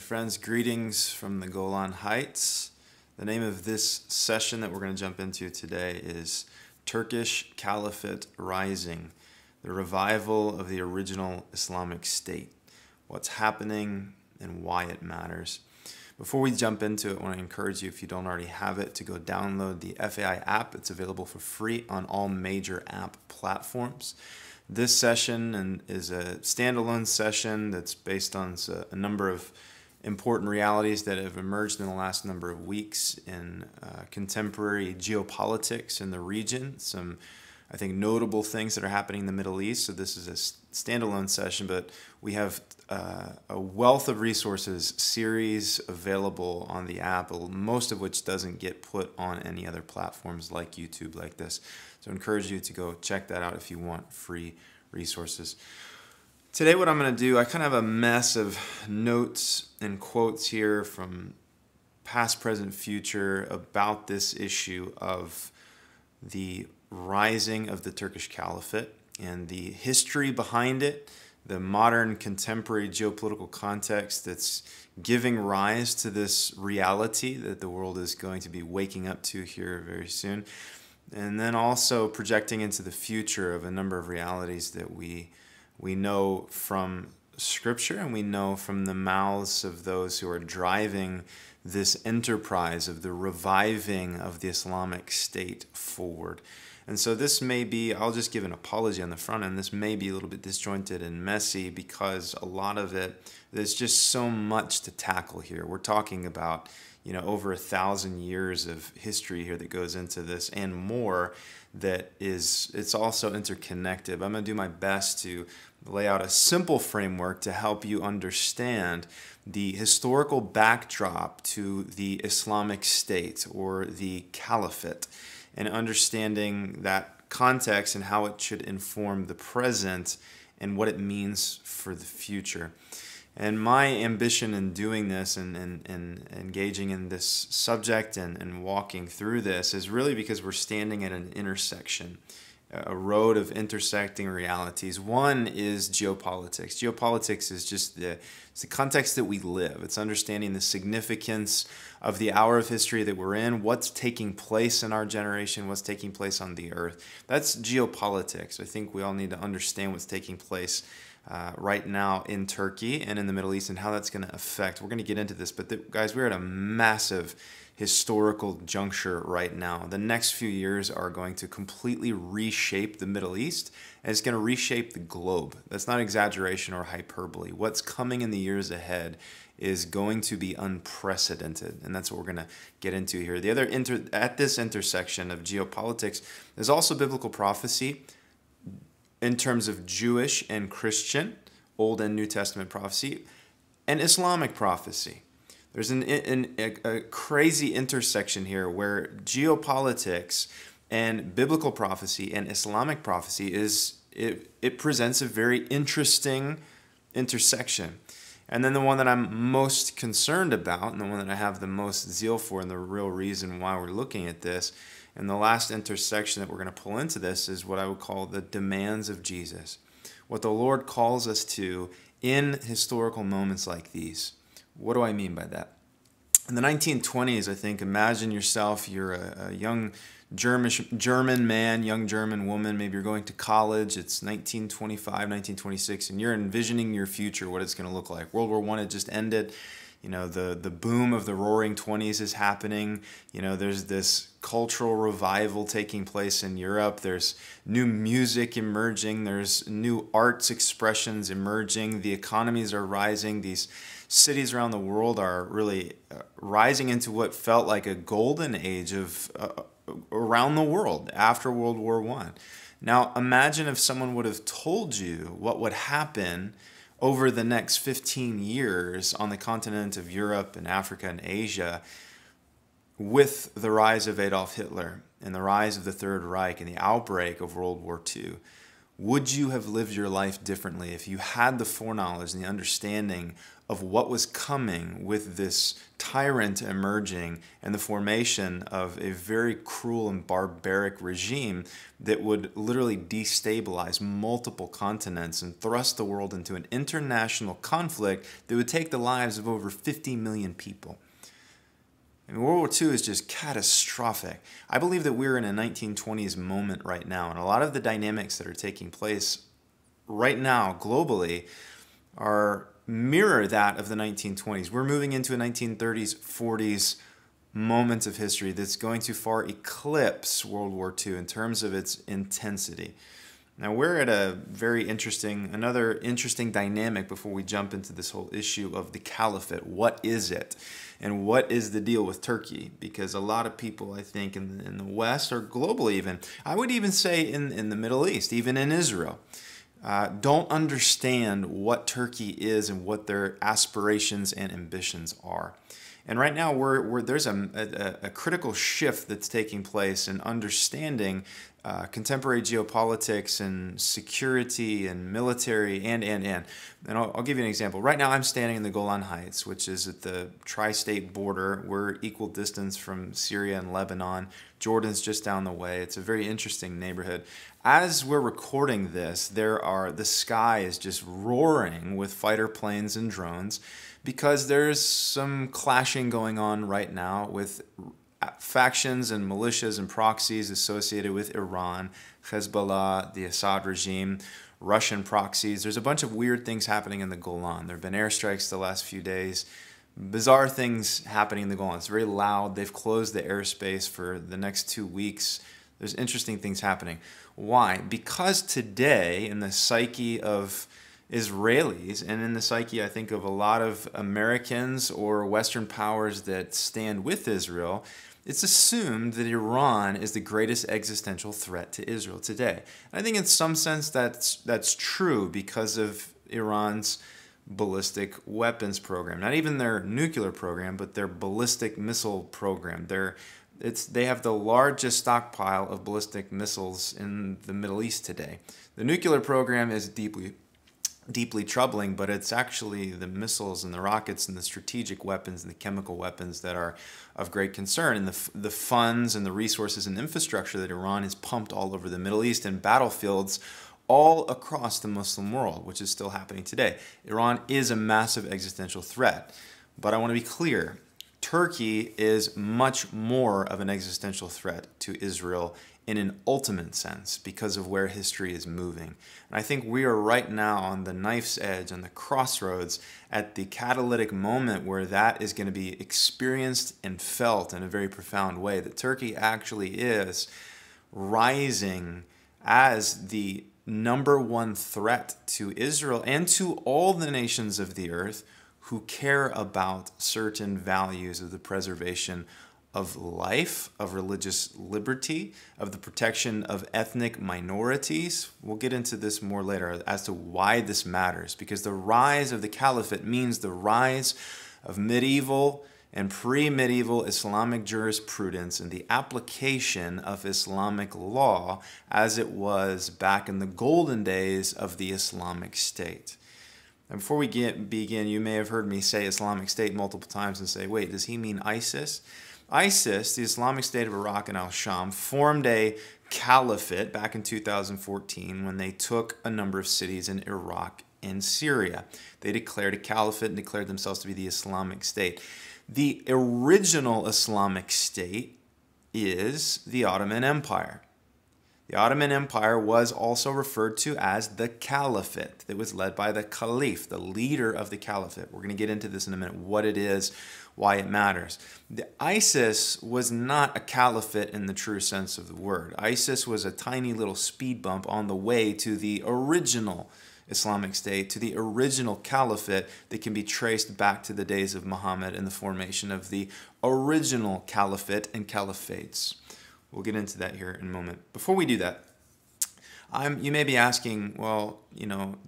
friends, greetings from the Golan Heights. The name of this session that we're going to jump into today is Turkish Caliphate Rising, the revival of the original Islamic State, what's happening and why it matters. Before we jump into it, I want to encourage you, if you don't already have it, to go download the FAI app. It's available for free on all major app platforms. This session is a standalone session that's based on a number of important realities that have emerged in the last number of weeks in contemporary geopolitics in the region. Some, I think, notable things that are happening in the Middle East. So this is a standalone session, but we have a wealth of resources series available on the app, most of which doesn't get put on any other platforms like YouTube like this. So I encourage you to go check that out if you want free resources. Today what I'm going to do, I kind of have a mess of notes and quotes here from past, present, future about this issue of the rising of the Turkish Caliphate and the history behind it, the modern contemporary geopolitical context that's giving rise to this reality that the world is going to be waking up to here very soon. And then also projecting into the future of a number of realities that we know from Scripture and we know from the mouths of those who are driving this enterprise of the reviving of the Islamic State forward. And so this may be, I'll just give an apology on the front end, this may be a little bit disjointed and messy because a lot of it, there's just so much to tackle here. We're talking about, over 1,000 years of history here that goes into this and more it's also interconnected. I'm going to do my best to lay out a simple framework to help you understand the historical backdrop to the Islamic State or the Caliphate, and understanding that context and how it should inform the present and what it means for the future. And my ambition in doing this and engaging in this subject and walking through this is really because we're standing at an intersection, a road of intersecting realities. One is geopolitics. Geopolitics is just it's the context that we live. It's understanding the significance of the hour of history that we're in, what's taking place in our generation, what's taking place on the earth. That's geopolitics. I think we all need to understand what's taking place right now in Turkey and in the Middle East and how that's going to affect. We're going to get into this, but guys, we're at a massive historical juncture right now. The next few years are going to completely reshape the Middle East, and it's going to reshape the globe. That's not exaggeration or hyperbole. What's coming in the years ahead is going to be unprecedented, and that's what we're going to get into here. The other at this intersection of geopolitics, there's also biblical prophecy in terms of Jewish and Christian, Old and New Testament prophecy, and Islamic prophecy. There's a crazy intersection here where geopolitics and biblical prophecy and Islamic prophecy it presents a very interesting intersection. And then the one that I'm most concerned about and the one that I have the most zeal for and the real reason why we're looking at this, and the last intersection that we're going to pull into this, is what I would call the demands of Jesus. What the Lord calls us to in historical moments like these. What do I mean by that? In the 1920s, I think, imagine yourself, you're a young German man, young German woman, maybe you're going to college, it's 1925, 1926, and you're envisioning your future, what it's going to look like. World War I had just ended. The boom of the Roaring '20s is happening. There's this cultural revival taking place in Europe. There's new music emerging. There's new arts expressions emerging. The economies are rising. These cities around the world are really rising into what felt like a golden age of around the world after World War I. Now, imagine if someone would have told you what would happen over the next 15 years on the continent of Europe and Africa and Asia with the rise of Adolf Hitler and the rise of the Third Reich and the outbreak of World War II. would you have lived your life differently if you had the foreknowledge and the understanding of what was coming with this tyrant emerging and the formation of a very cruel and barbaric regime that would literally destabilize multiple continents and thrust the world into an international conflict that would take the lives of over 50 million people? I mean, World War II is just catastrophic. I believe that we're in a 1920s moment right now, and a lot of the dynamics that are taking place right now globally mirror that of the 1920s. We're moving into a 1930s, 40s moment of history that's going to far eclipse World War II in terms of its intensity. Now, we're at another interesting dynamic before we jump into this whole issue of the caliphate. What is it? And what is the deal with Turkey? Because a lot of people, I think, in the West, or globally even, I would even say in the Middle East, even in Israel, don't understand what Turkey is and what their aspirations and ambitions are. And right now, there's a critical shift that's taking place in understanding contemporary geopolitics and security and military and I'll give you an example. Right now, I'm standing in the Golan Heights, which is at the tri-state border. We're equal distance from Syria and Lebanon. Jordan's just down the way. It's a very interesting neighborhood. As we're recording this, the sky is just roaring with fighter planes and drones because there's some clashing going on right now with factions and militias and proxies associated with Iran, Hezbollah, the Assad regime, Russian proxies. There's a bunch of weird things happening in the Golan. There have been airstrikes the last few days. Bizarre things happening in the Golan. It's very loud. They've closed the airspace for the next 2 weeks. There's interesting things happening. Why? Because today, in the psyche of Israelis, and in the psyche, I think, of a lot of Americans or Western powers that stand with Israel, it's assumed that Iran is the greatest existential threat to Israel today. I think in some sense that's true because of Iran's ballistic weapons program. Not even their nuclear program, but their ballistic missile program. They have the largest stockpile of ballistic missiles in the Middle East today. The nuclear program is deeply troubling, but it's actually the missiles and the rockets and the strategic weapons and the chemical weapons that are of great concern, and the funds and the resources and infrastructure that Iran has pumped all over the Middle East and battlefields all across the Muslim world, which is still happening today. Iran is a massive existential threat, but I want to be clear. Turkey is much more of an existential threat to Israel in an ultimate sense because of where history is moving. And I think we are right now on the knife's edge, on the crossroads, at the catalytic moment where that is going to be experienced and felt in a very profound way, that Turkey actually is rising as the #1 threat to Israel and to all the nations of the earth who care about certain values of the preservation of life, of religious liberty, of the protection of ethnic minorities. We'll get into this more later as to why this matters, because the rise of the caliphate means the rise of medieval and pre-medieval Islamic jurisprudence and the application of Islamic law as it was back in the golden days of the Islamic State. And before we begin, you may have heard me say Islamic State multiple times and say, wait, does he mean ISIS? ISIS, the Islamic State of Iraq and al-Sham, formed a caliphate back in 2014 when they took a number of cities in Iraq and Syria. They declared a caliphate and declared themselves to be the Islamic State. The original Islamic State is the Ottoman Empire. The Ottoman Empire was also referred to as the Caliphate. It was led by the Caliph, the leader of the Caliphate. We're going to get into this in a minute, what it is, why it matters. The ISIS was not a caliphate in the true sense of the word. ISIS was a tiny little speed bump on the way to the original Islamic State, to the original caliphate that can be traced back to the days of Muhammad and the formation of the original caliphate and caliphates. We'll get into that here in a moment. Before we do that, you may be asking, well,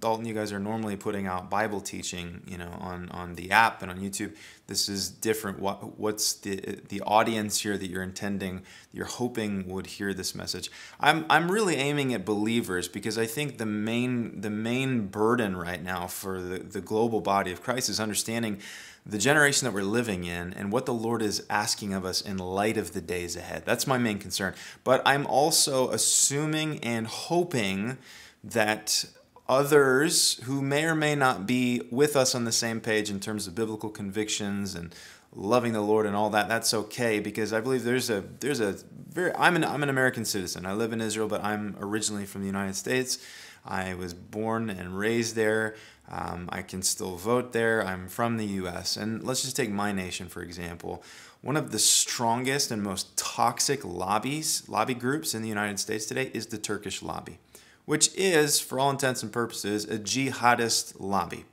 Dalton, you guys are normally putting out Bible teaching, on the app and on YouTube. This is different. What's the audience here that you're intending, you're hoping would hear this message? I'm really aiming at believers, because I think the main burden right now for the global body of Christ is understanding the generation that we're living in and what the Lord is asking of us in light of the days ahead. That's my main concern. But I'm also assuming and hoping that others who may or may not be with us on the same page in terms of biblical convictions and loving the Lord and all that, that's okay, because I believe I'm an American citizen. I live in Israel, but I'm originally from the United States. I was born and raised there. I can still vote there. I'm from the U.S. And let's just take my nation, for example. One of the strongest and most toxic lobby groups in the United States today is the Turkish lobby, which is, for all intents and purposes, a jihadist lobby.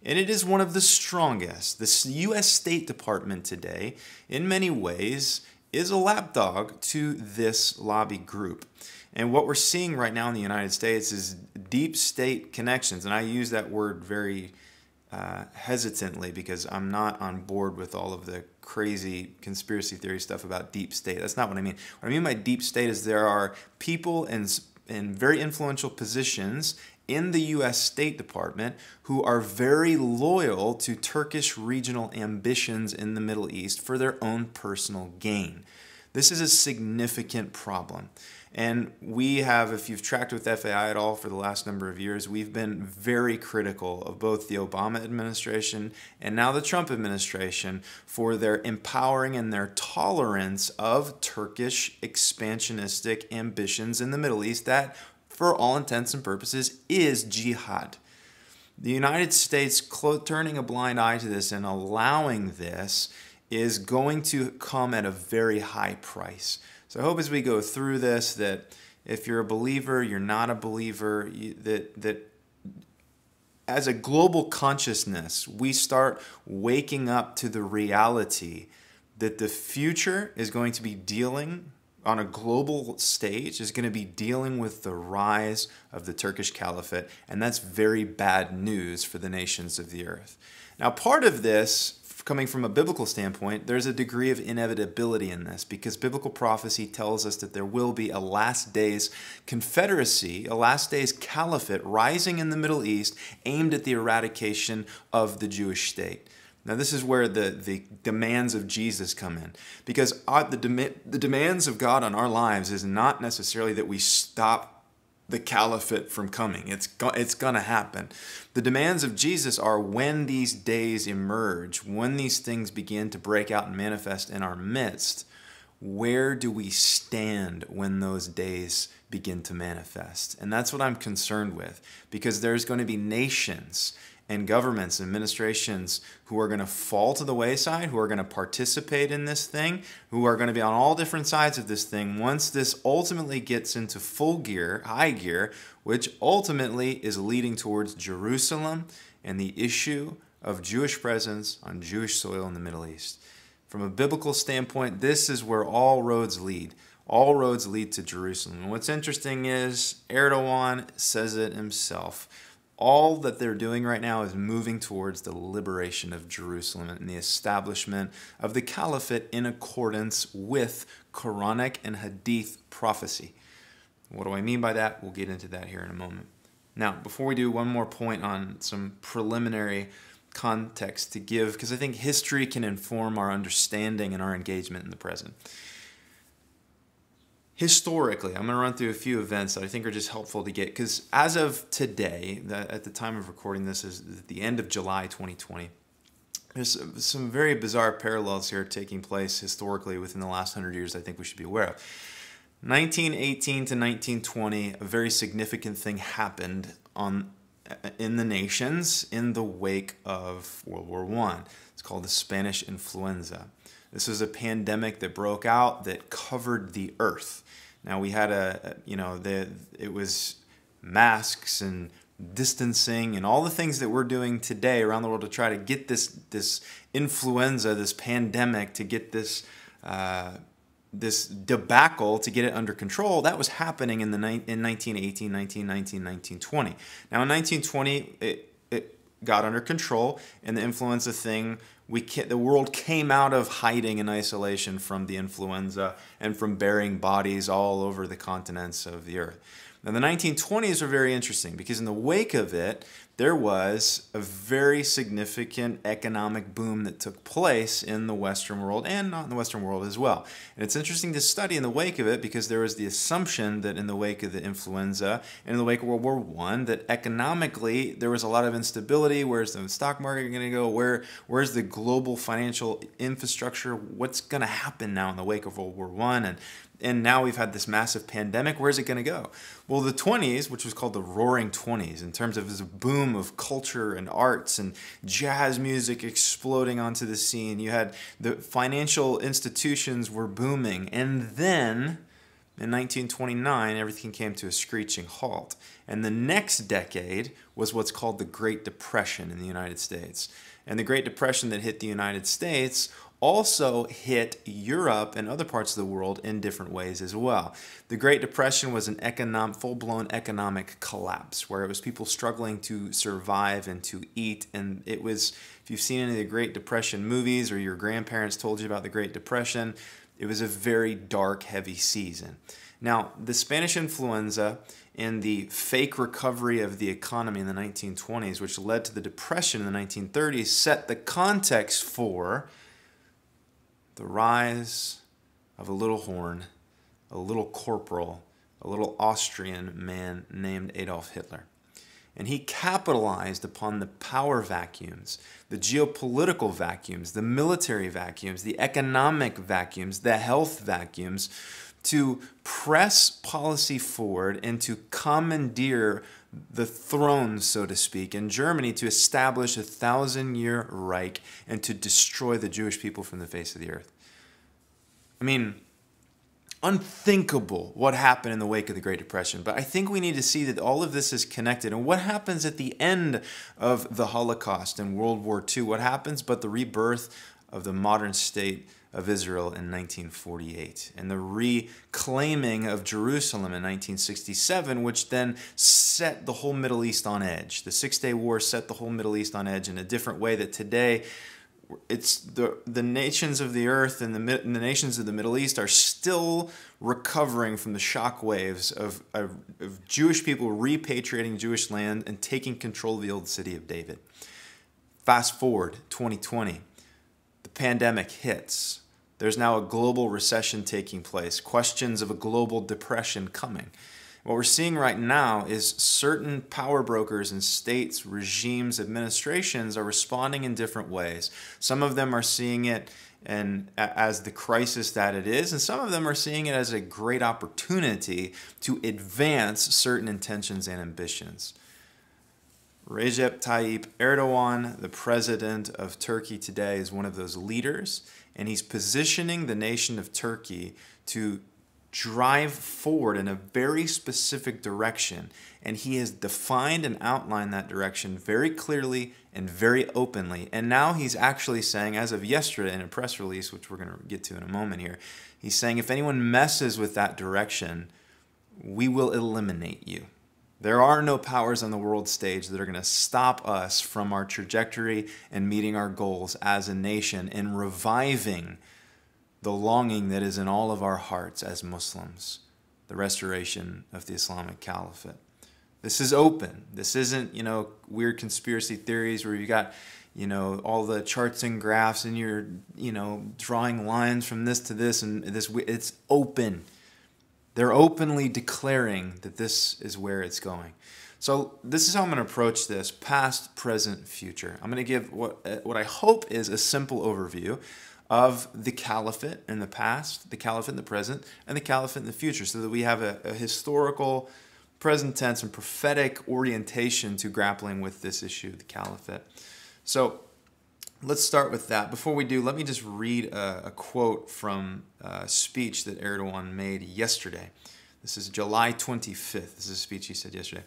And it is one of the strongest. The U.S. State Department today, in many ways, is a lapdog to this lobby group. And what we're seeing right now in the United States is deep state connections. And I use that word very hesitantly, because I'm not on board with all of the crazy conspiracy theory stuff about deep state. That's not what I mean. What I mean by deep state is there are people in very influential positions in the U.S. State Department who are very loyal to Turkish regional ambitions in the Middle East for their own personal gain. This is a significant problem. And we have, if you've tracked with FAI at all for the last number of years, we've been very critical of both the Obama administration and now the Trump administration for their empowering and their tolerance of Turkish expansionistic ambitions in the Middle East that, for all intents and purposes, is jihad. The United States turning a blind eye to this and allowing this is going to come at a very high price. So I hope as we go through this that if you're a believer, you're not a believer, that as a global consciousness, we start waking up to the reality that the future is going to be dealing on a global stage, is going to be dealing with the rise of the Turkish Caliphate, and that's very bad news for the nations of the earth. Now, part of this, coming from a biblical standpoint, there's a degree of inevitability in this, because biblical prophecy tells us that there will be a last days confederacy, a last days caliphate rising in the Middle East aimed at the eradication of the Jewish state. Now, this is where the demands of Jesus come in, because the demands of God on our lives is not necessarily that we stop the caliphate from coming. It's going to happen. The demands of Jesus are when these days emerge, when these things begin to break out and manifest in our midst, where do we stand when those days begin to manifest? And that's what I'm concerned with, because there's going to be nations and governments and administrations who are going to fall to the wayside, who are going to participate in this thing, who are going to be on all different sides of this thing once this ultimately gets into full gear, high gear, which ultimately is leading towards Jerusalem and the issue of Jewish presence on Jewish soil in the Middle East. From a biblical standpoint, this is where all roads lead. All roads lead to Jerusalem. And what's interesting is Erdogan says it himself. All that they're doing right now is moving towards the liberation of Jerusalem and the establishment of the caliphate in accordance with Quranic and Hadith prophecy. What do I mean by that? We'll get into that here in a moment. Now, before we do, one more point on some preliminary context to give, because I think history can inform our understanding and our engagement in the present. Historically, I'm going to run through a few events that I think are just helpful to get, because as of today, at the time of recording this is the end of July 2020, there's some very bizarre parallels here taking place historically within the last 100 years I think we should be aware of. 1918 to 1920, a very significant thing happened in the nations in the wake of World War I. It's called the Spanish influenza. This was a pandemic that broke out that covered the earth. Now we had it was masks and distancing and all the things that we're doing today around the world to try to get this influenza, this pandemic, to get this debacle, to get it under control. That was happening in 1918, 1919, 1920. Now in 1920, it got under control, and the influenza thing The world came out of hiding in isolation from the influenza and from burying bodies all over the continents of the earth. Now, the 1920s are very interesting because in the wake of it, there was a very significant economic boom that took place in the Western world and not in the Western world as well. And it's interesting to study in the wake of it because there was the assumption that in the wake of the influenza and in the wake of World War I, that economically there was a lot of instability. Where's the stock market going to go? Where's the global financial infrastructure? What's going to happen now in the wake of World War I? And now we've had this massive pandemic. Where's it going to go? Well, the 20s, which was called the Roaring 20s, in terms of this boom of culture and arts and jazz music exploding onto the scene. You had the financial institutions were booming. And then in 1929, everything came to a screeching halt. And the next decade was what's called the Great Depression in the United States. And the Great Depression that hit the United States also hit Europe and other parts of the world in different ways as well. The Great Depression was an full-blown economic collapse where it was people struggling to survive and to eat. And it was, if you've seen any of the Great Depression movies or your grandparents told you about the Great Depression, it was a very dark, heavy season. Now, the Spanish influenza and the fake recovery of the economy in the 1920s, which led to the Depression in the 1930s, set the context for the rise of a little horn, a little corporal, a little Austrian man named Adolf Hitler. And he capitalized upon the power vacuums, the geopolitical vacuums, the military vacuums, the economic vacuums, the health vacuums, to press policy forward and to commandeer the throne, so to speak, in Germany to establish a 1,000-year Reich and to destroy the Jewish people from the face of the earth. I mean, unthinkable what happened in the wake of the Great Depression. But I think we need to see that all of this is connected. And what happens at the end of the Holocaust and World War II? What happens but the rebirth of the modern state of Israel in 1948 and the reclaiming of Jerusalem in 1967, which then set the whole Middle East on edge. The Six-Day War set the whole Middle East on edge in a different way that today it's the nations of the earth and the nations of the Middle East are still recovering from the shock waves of Jewish people repatriating Jewish land and taking control of the old city of David. Fast forward 2020, the pandemic hits. There's now a global recession taking place, questions of a global depression coming. What we're seeing right now is certain power brokers and states, regimes, administrations are responding in different ways. Some of them are seeing it as the crisis that it is, and some of them are seeing it as a great opportunity to advance certain intentions and ambitions. Recep Tayyip Erdogan, the president of Turkey today, is one of those leaders, and he's positioning the nation of Turkey to drive forward in a very specific direction, and he has defined and outlined that direction very clearly and very openly. And now he's actually saying, as of yesterday in a press release, which we're going to get to in a moment here, he's saying if anyone messes with that direction, we will eliminate you. There are no powers on the world stage that are going to stop us from our trajectory and meeting our goals as a nation and reviving the longing that is in all of our hearts as Muslims, the restoration of the Islamic Caliphate. This is open. This isn't, weird conspiracy theories where you got, all the charts and graphs and you're, drawing lines from this to this and this. It's open. They're openly declaring that this is where it's going. So this is how I'm going to approach this: past, present, future. I'm going to give what I hope is a simple overview of the caliphate in the past, the caliphate in the present, and the caliphate in the future, so that we have a historical, present tense, and prophetic orientation to grappling with this issue, the caliphate. So let's start with that. Before we do, let me just read a quote from a speech that Erdogan made yesterday. This is July 25th. This is a speech he said yesterday.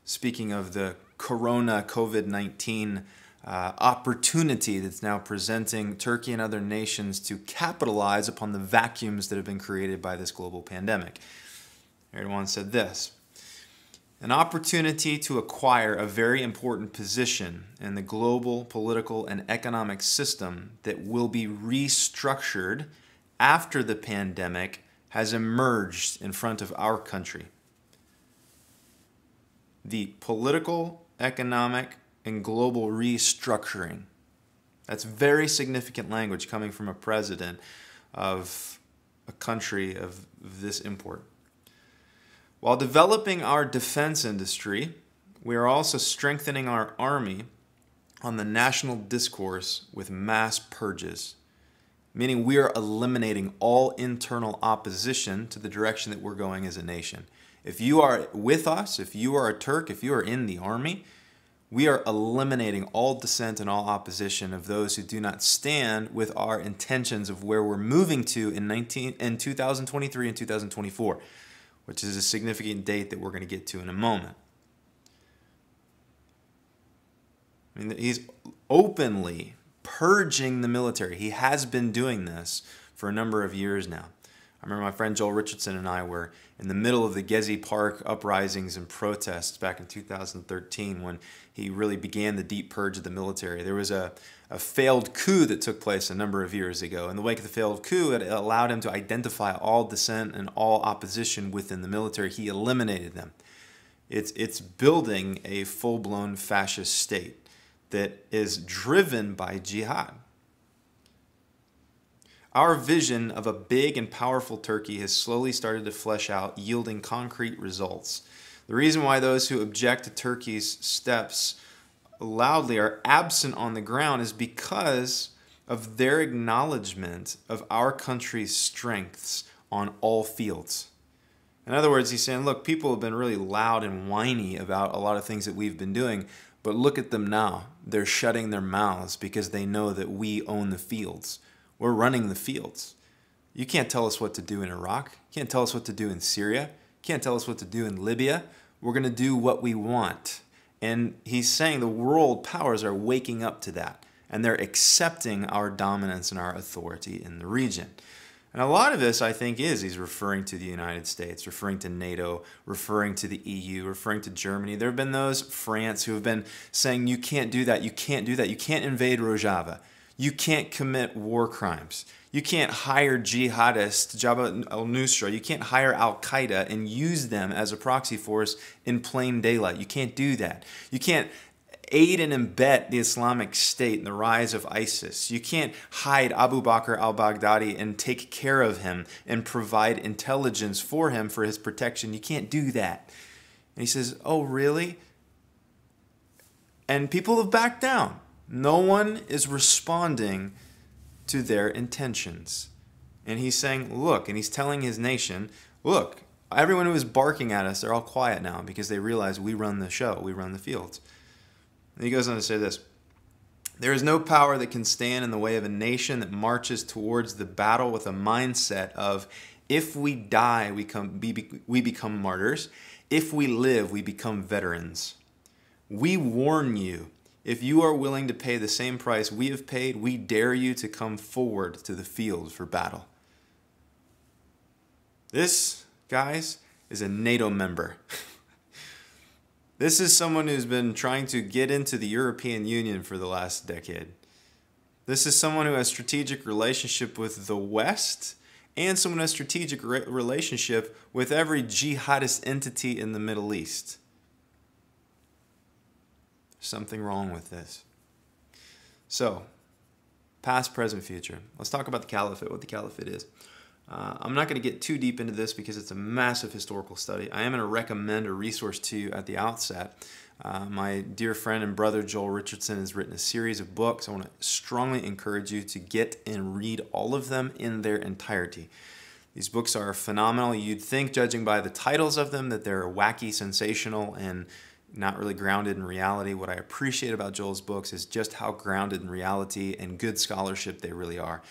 Speaking of the COVID-19 opportunity that's now presenting Turkey and other nations to capitalize upon the vacuums that have been created by this global pandemic. Erdogan said this: an opportunity to acquire a very important position in the global political and economic system that will be restructured after the pandemic has emerged in front of our country. The political, economic, and global restructuring. That's very significant language coming from a president of a country of this import. While developing our defense industry, we are also strengthening our army on the national discourse with mass purges, meaning we are eliminating all internal opposition to the direction that we're going as a nation. If you are with us, if you are a Turk, if you are in the army, we are eliminating all dissent and all opposition of those who do not stand with our intentions of where we're moving to in 2023 and 2024, which is a significant date that we're going to get to in a moment. I mean, he's openly purging the military. He has been doing this for a number of years now. I remember my friend Joel Richardson and I were in the middle of the Gezi Park uprisings and protests back in 2013 when he really began the deep purge of the military. There was a failed coup that took place a number of years ago. In the wake of the failed coup, it allowed him to identify all dissent and all opposition within the military. He eliminated them. It's building a full-blown fascist state that is driven by jihad. Our vision of a big and powerful Turkey has slowly started to flesh out, yielding concrete results. The reason why those who object to Turkey's steps loudly are absent on the ground is because of their acknowledgement of our country's strengths on all fields. In other words, he's saying, look, people have been really loud and whiny about a lot of things that we've been doing, but look at them now. They're shutting their mouths because they know that we own the fields. We're running the fields. You can't tell us what to do in Iraq. You can't tell us what to do in Syria. You can't tell us what to do in Libya. We're going to do what we want. And he's saying the world powers are waking up to that, and they're accepting our dominance and our authority in the region. And a lot of this, I think, he's referring to the United States, referring to NATO, referring to the EU, referring to Germany. There have been those, France, who have been saying, you can't do that, you can't do that, you can't invade Rojava. You can't commit war crimes. You can't hire jihadists, Jabhat al-Nusra. You can't hire al-Qaeda and use them as a proxy force in plain daylight. You can't do that. You can't aid and abet the Islamic State and the rise of ISIS. You can't hide Abu Bakr al-Baghdadi and take care of him and provide intelligence for him for his protection. You can't do that. And he says, oh, really? And people have backed down. No one is responding to their intentions. And he's saying, look, and he's telling his nation, look, everyone who is barking at us, they're all quiet now because they realize we run the show, we run the fields. And he goes on to say this, there is no power that can stand in the way of a nation that marches towards the battle with a mindset of, if we die, we become martyrs. If we live, we become veterans. We warn you, if you are willing to pay the same price we have paid, we dare you to come forward to the field for battle. This, guys, is a NATO member. This is someone who's been trying to get into the European Union for the last decade. This is someone who has strategic relationship with the West and someone who has strategic relationship with every jihadist entity in the Middle East. Something wrong with this. So, past, present, future. Let's talk about the caliphate, what the caliphate is. I'm not going to get too deep into this because it's a massive historical study. I am going to recommend a resource to you at the outset. My dear friend and brother Joel Richardson has written a series of books. I want to strongly encourage you to get and read all of them in their entirety. These books are phenomenal. You'd think, judging by the titles of them, that they're wacky, sensational, and not really grounded in reality. What I appreciate about Joel's books is just how grounded in reality and good scholarship they really are.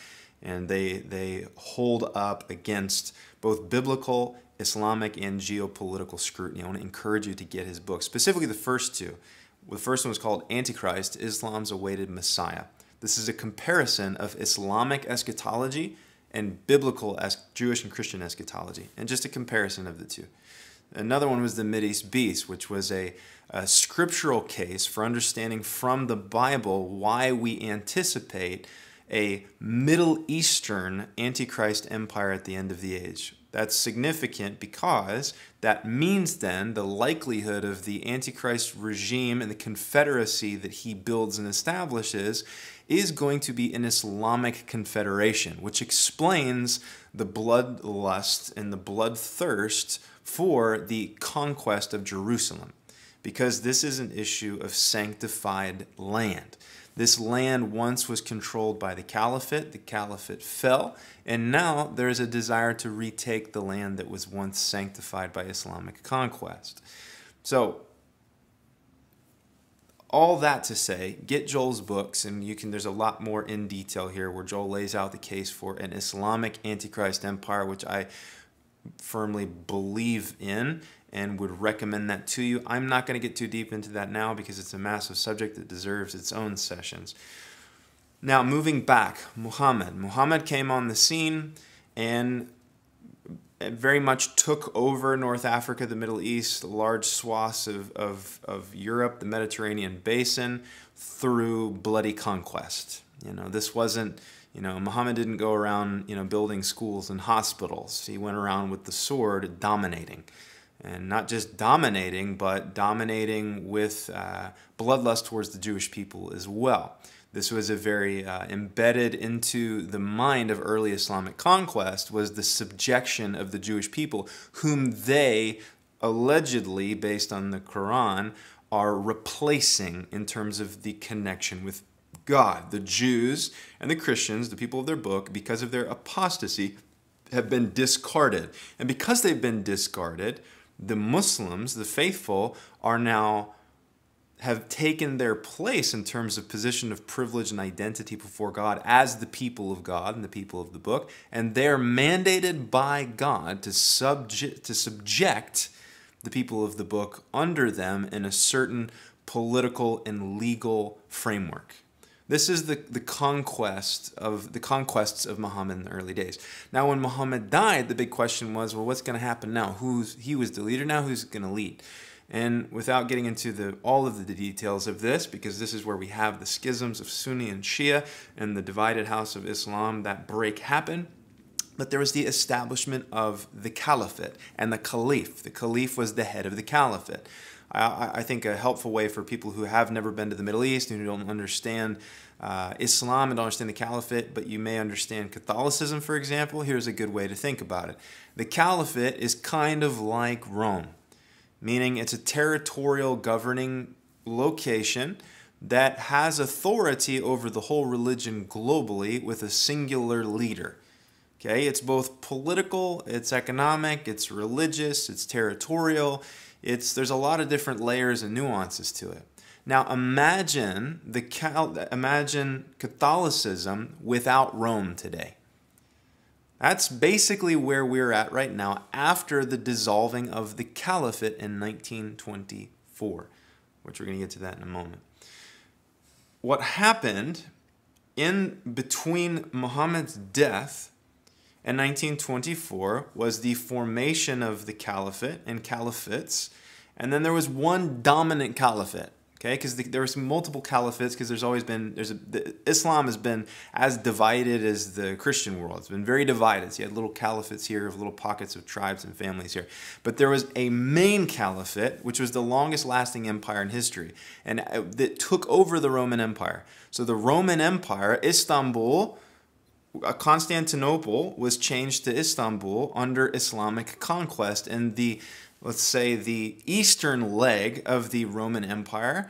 And they hold up against both biblical, Islamic, and geopolitical scrutiny. I want to encourage you to get his books, specifically the first two. The first one was called Antichrist, Islam's Awaited Messiah. This is a comparison of Islamic eschatology and biblical Jewish and Christian eschatology, and just a comparison of the two. Another one was the Mideast Beast, which was a scriptural case for understanding from the Bible why we anticipate a Middle Eastern Antichrist empire at the end of the age. That's significant because that means then the likelihood of the Antichrist regime and the confederacy that he builds and establishes is going to be an Islamic confederation, which explains the bloodlust and the bloodthirst for the conquest of Jerusalem, because this is an issue of sanctified land. This land once was controlled by the caliphate fell, and now there is a desire to retake the land that was once sanctified by Islamic conquest. So, all that to say, get Joel's books, and there's a lot more in detail here where Joel lays out the case for an Islamic Antichrist empire, which I firmly believe in and would recommend that to you. I'm not going to get too deep into that now because it's a massive subject that deserves its own sessions. Now, moving back, Muhammad. Muhammad came on the scene and very much took over North Africa, the Middle East, large swaths of Europe, the Mediterranean basin, through bloody conquest. This wasn't, Muhammad didn't go around, building schools and hospitals. He went around with the sword dominating. And not just dominating, but dominating with bloodlust towards the Jewish people as well. This was a very embedded into the mind of early Islamic conquest was the subjection of the Jewish people, whom they allegedly, based on the Quran, are replacing in terms of the connection with God. The Jews and the Christians, the people of their book, because of their apostasy, have been discarded. And because they've been discarded, the Muslims, the faithful, have taken their place in terms of position of privilege and identity before God as the people of God and the people of the book, and they're mandated by God to subject the people of the book under them in a certain political and legal framework. This is the conquests of Muhammad in the early days. Now, when Muhammad died, the big question was, well, what's going to happen now? He was the leader now, who's going to lead? And without getting into all of the details of this, because this is where we have the schisms of Sunni and Shia and the divided house of Islam, that break happened. But there was the establishment of the caliphate and the caliph. The caliph was the head of the caliphate. I think a helpful way for people who have never been to the Middle East and who don't understand Islam and don't understand the caliphate, but you may understand Catholicism, for example, here's a good way to think about it. The caliphate is kind of like Rome, meaning it's a territorial governing location that has authority over the whole religion globally with a singular leader. Okay, it's both political, it's economic, it's religious, it's territorial. There's a lot of different layers and nuances to it. Now imagine Catholicism without Rome today. That's basically where we're at right now after the dissolving of the caliphate in 1924, which we're going to get to that in a moment. What happened in between Muhammad's death in 1924 was the formation of the caliphate and caliphates, and then there was one dominant caliphate, okay? Because there was multiple caliphates, because Islam has been as divided as the Christian world. It's been very divided. So you had little caliphates here of little pockets of tribes and families here. But there was a main caliphate, which was the longest lasting empire in history, and that took over the Roman Empire. So the Roman Empire, Istanbul, Constantinople was changed to Istanbul under Islamic conquest, and let's say the eastern leg of the Roman Empire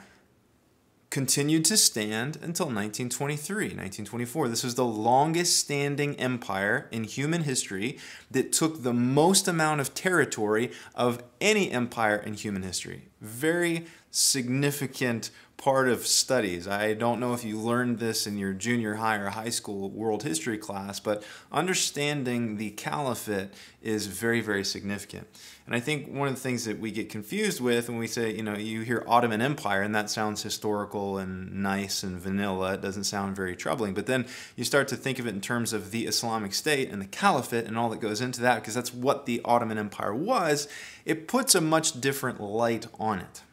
continued to stand until 1923, 1924. This was the longest standing empire in human history that took the most amount of territory of any empire in human history. Very significant part of studies. I don't know if you learned this in your junior high or high school world history class, but understanding the caliphate is very, very significant. And I think one of the things that we get confused with when we say, you hear Ottoman Empire, and that sounds historical and nice and vanilla. It doesn't sound very troubling. But then you start to think of it in terms of the Islamic State and the caliphate and all that goes into that, because that's what the Ottoman Empire was. It puts a much different light on it.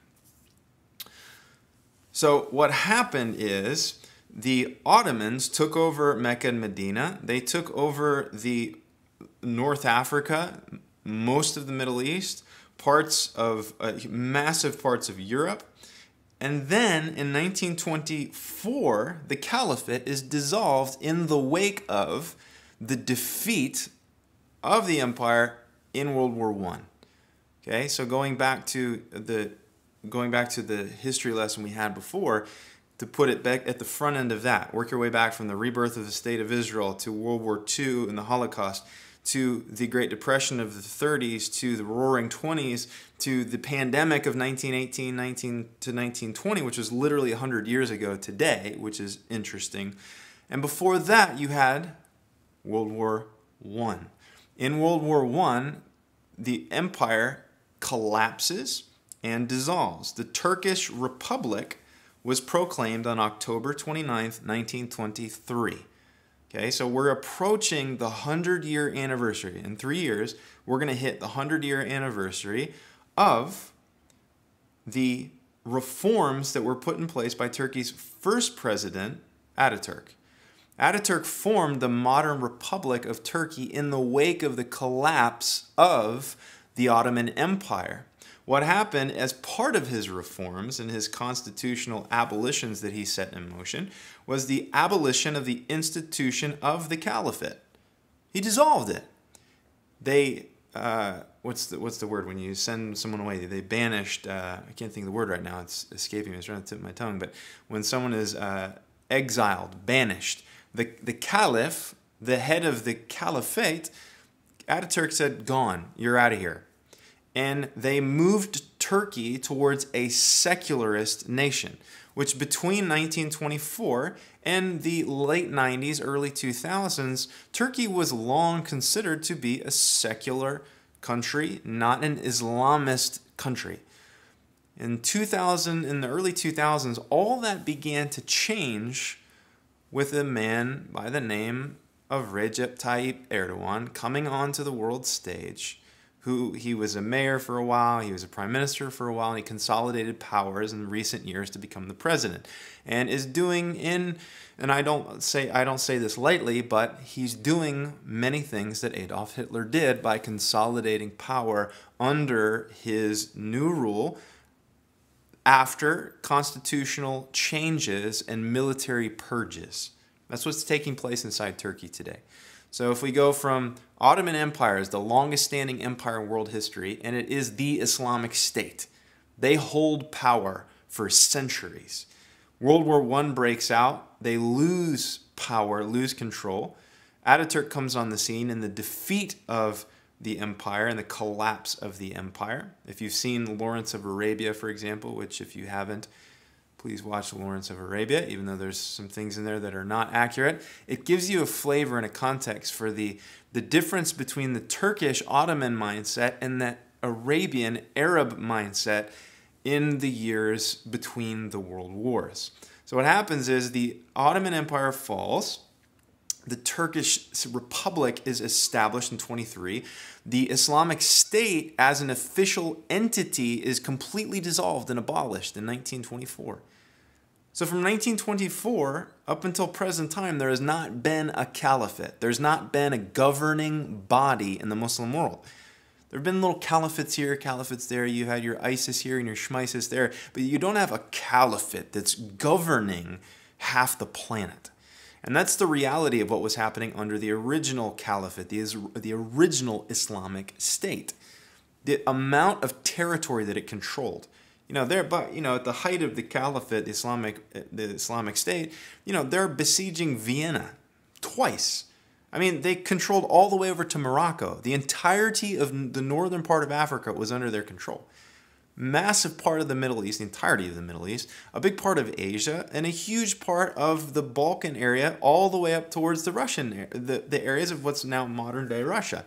So what happened is the Ottomans took over Mecca and Medina. They took over the North Africa, most of the Middle East, massive parts of Europe. And then in 1924, the caliphate is dissolved in the wake of the defeat of the empire in World War I. Okay, so going back to the history lesson we had before, to put it back at the front end of that, work your way back from the rebirth of the State of Israel to World War II and the Holocaust, to the Great Depression of the 30s, to the Roaring 20s, to the pandemic of 1918 to 1920, which was literally 100 years ago today, which is interesting. And before that, you had World War I. In World War I, the empire collapses and dissolves. The Turkish Republic was proclaimed on October 29th, 1923. Okay, so we're approaching the 100-year anniversary. In 3 years, we're going to hit the 100-year anniversary of the reforms that were put in place by Turkey's first president, Ataturk. Ataturk formed the modern Republic of Turkey in the wake of the collapse of the Ottoman Empire. What happened as part of his reforms and his constitutional abolitions that he set in motion was the abolition of the institution of the caliphate. He dissolved it. They, what's the word when you send someone away? They banished, I can't think of the word right now, it's escaping me, it's trying to tip of my tongue, but when someone is exiled, banished, the caliph, the head of the caliphate, Ataturk said, gone, you're out of here. And they moved Turkey towards a secularist nation, which between 1924 and the late 90s, early 2000s, Turkey was long considered to be a secular country, not an Islamist country. In the early 2000s, all that began to change with a man by the name of Recep Tayyip Erdogan coming onto the world stage. He was a mayor for a while, he was a prime minister for a while, and he consolidated powers in recent years to become the president. And is doing and I don't say this lightly, but he's doing many things that Adolf Hitler did by consolidating power under his new rule after constitutional changes and military purges. That's what's taking place inside Turkey today. So if we go from Ottoman Empire as the longest standing empire in world history, and it is the Islamic State. They hold power for centuries. World War I breaks out. They lose power, lose control. Ataturk comes on the scene in the defeat of the empire and the collapse of the empire. If you've seen Lawrence of Arabia, for example, which if you haven't, please watch Lawrence of Arabia, even though there's some things in there that are not accurate. It gives you a flavor and a context for the difference between the Turkish Ottoman mindset and that Arabian Arab mindset in the years between the world wars. So what happens is the Ottoman Empire falls. The Turkish Republic is established in 23. The Islamic State as an official entity is completely dissolved and abolished in 1924. So from 1924 up until present time, there has not been a caliphate. There's not been a governing body in the Muslim world. There have been little caliphates here, caliphates there. You had your ISIS here and your Shmisis there. But you don't have a caliphate that's governing half the planet. And that's the reality of what was happening under the original caliphate, the original Islamic State. The amount of territory that it controlled. At the height of the caliphate, the Islamic State, they're besieging Vienna twice. I mean, they controlled all the way over to Morocco. The entirety of the northern part of Africa was under their control. massive part of the Middle East, the entirety of the Middle East, a big part of Asia, and a huge part of the Balkan area, all the way up towards the Russian, the areas of what's now modern-day Russia.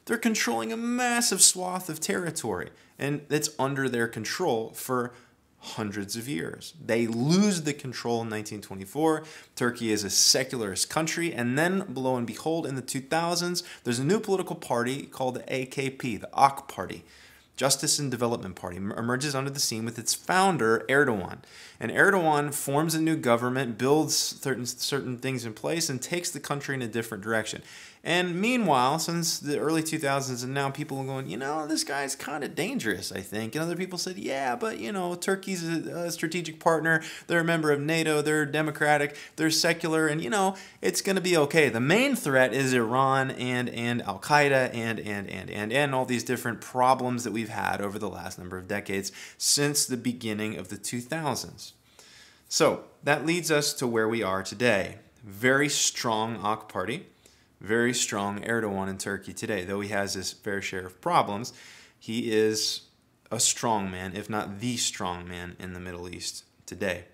They're controlling a massive swath of territory, and it's under their control for hundreds of years. They lose the control in 1924. Turkey is a secularist country, and then, lo and behold, in the 2000s, there's a new political party called the AKP, the AK Party. Justice and Development Party emerges onto the scene with its founder, Erdogan. And Erdogan forms a new government, builds certain things in place, and takes the country in a different direction. And meanwhile, since the early 2000s and now, people are going, you know, this guy's kind of dangerous, I think. And other people said, yeah, but, you know, Turkey's a strategic partner. They're a member of NATO. They're democratic. They're secular. And, you know, it's going to be okay. The main threat is Iran and Al-Qaeda and all these different problems that we've had over the last number of decades since the beginning of the 2000s. So that leads us to where we are today. Very strong AK Party. Very strong Erdogan in Turkey today. Though he has his fair share of problems, he is a strong man, if not the strong man in the Middle East today.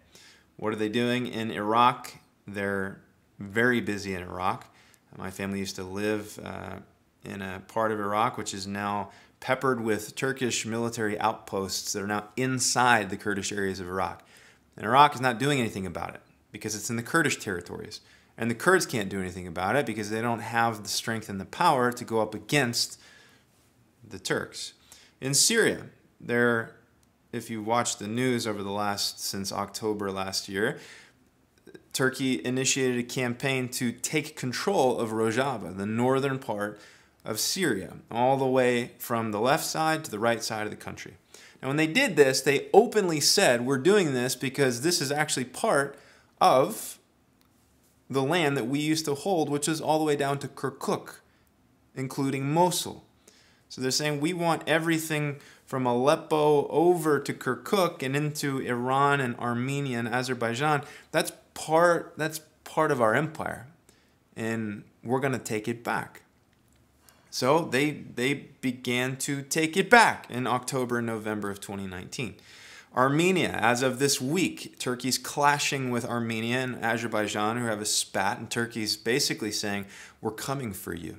What are they doing in Iraq? They're very busy in Iraq. My family used to live in a part of Iraq which is now peppered with Turkish military outposts that are now inside the Kurdish areas of Iraq. And Iraq is not doing anything about it because it's in the Kurdish territories. And the Kurds can't do anything about it because they don't have the strength and the power to go up against the Turks. In Syria, if you watch the news over since October last year, Turkey initiated a campaign to take control of Rojava, the northern part of Syria, all the way from the left side to the right side of the country. Now, when they did this, they openly said, we're doing this because this is actually part of the land that we used to hold, which is all the way down to Kirkuk, including Mosul. So they're saying we want everything from Aleppo over to Kirkuk and into Iran and Armenia and Azerbaijan. That's part of our empire, and we're going to take it back. So they began to take it back in October and November of 2019. Armenia, as of this week, Turkey's clashing with Armenia and Azerbaijan, who have a spat, and Turkey's basically saying, we're coming for you.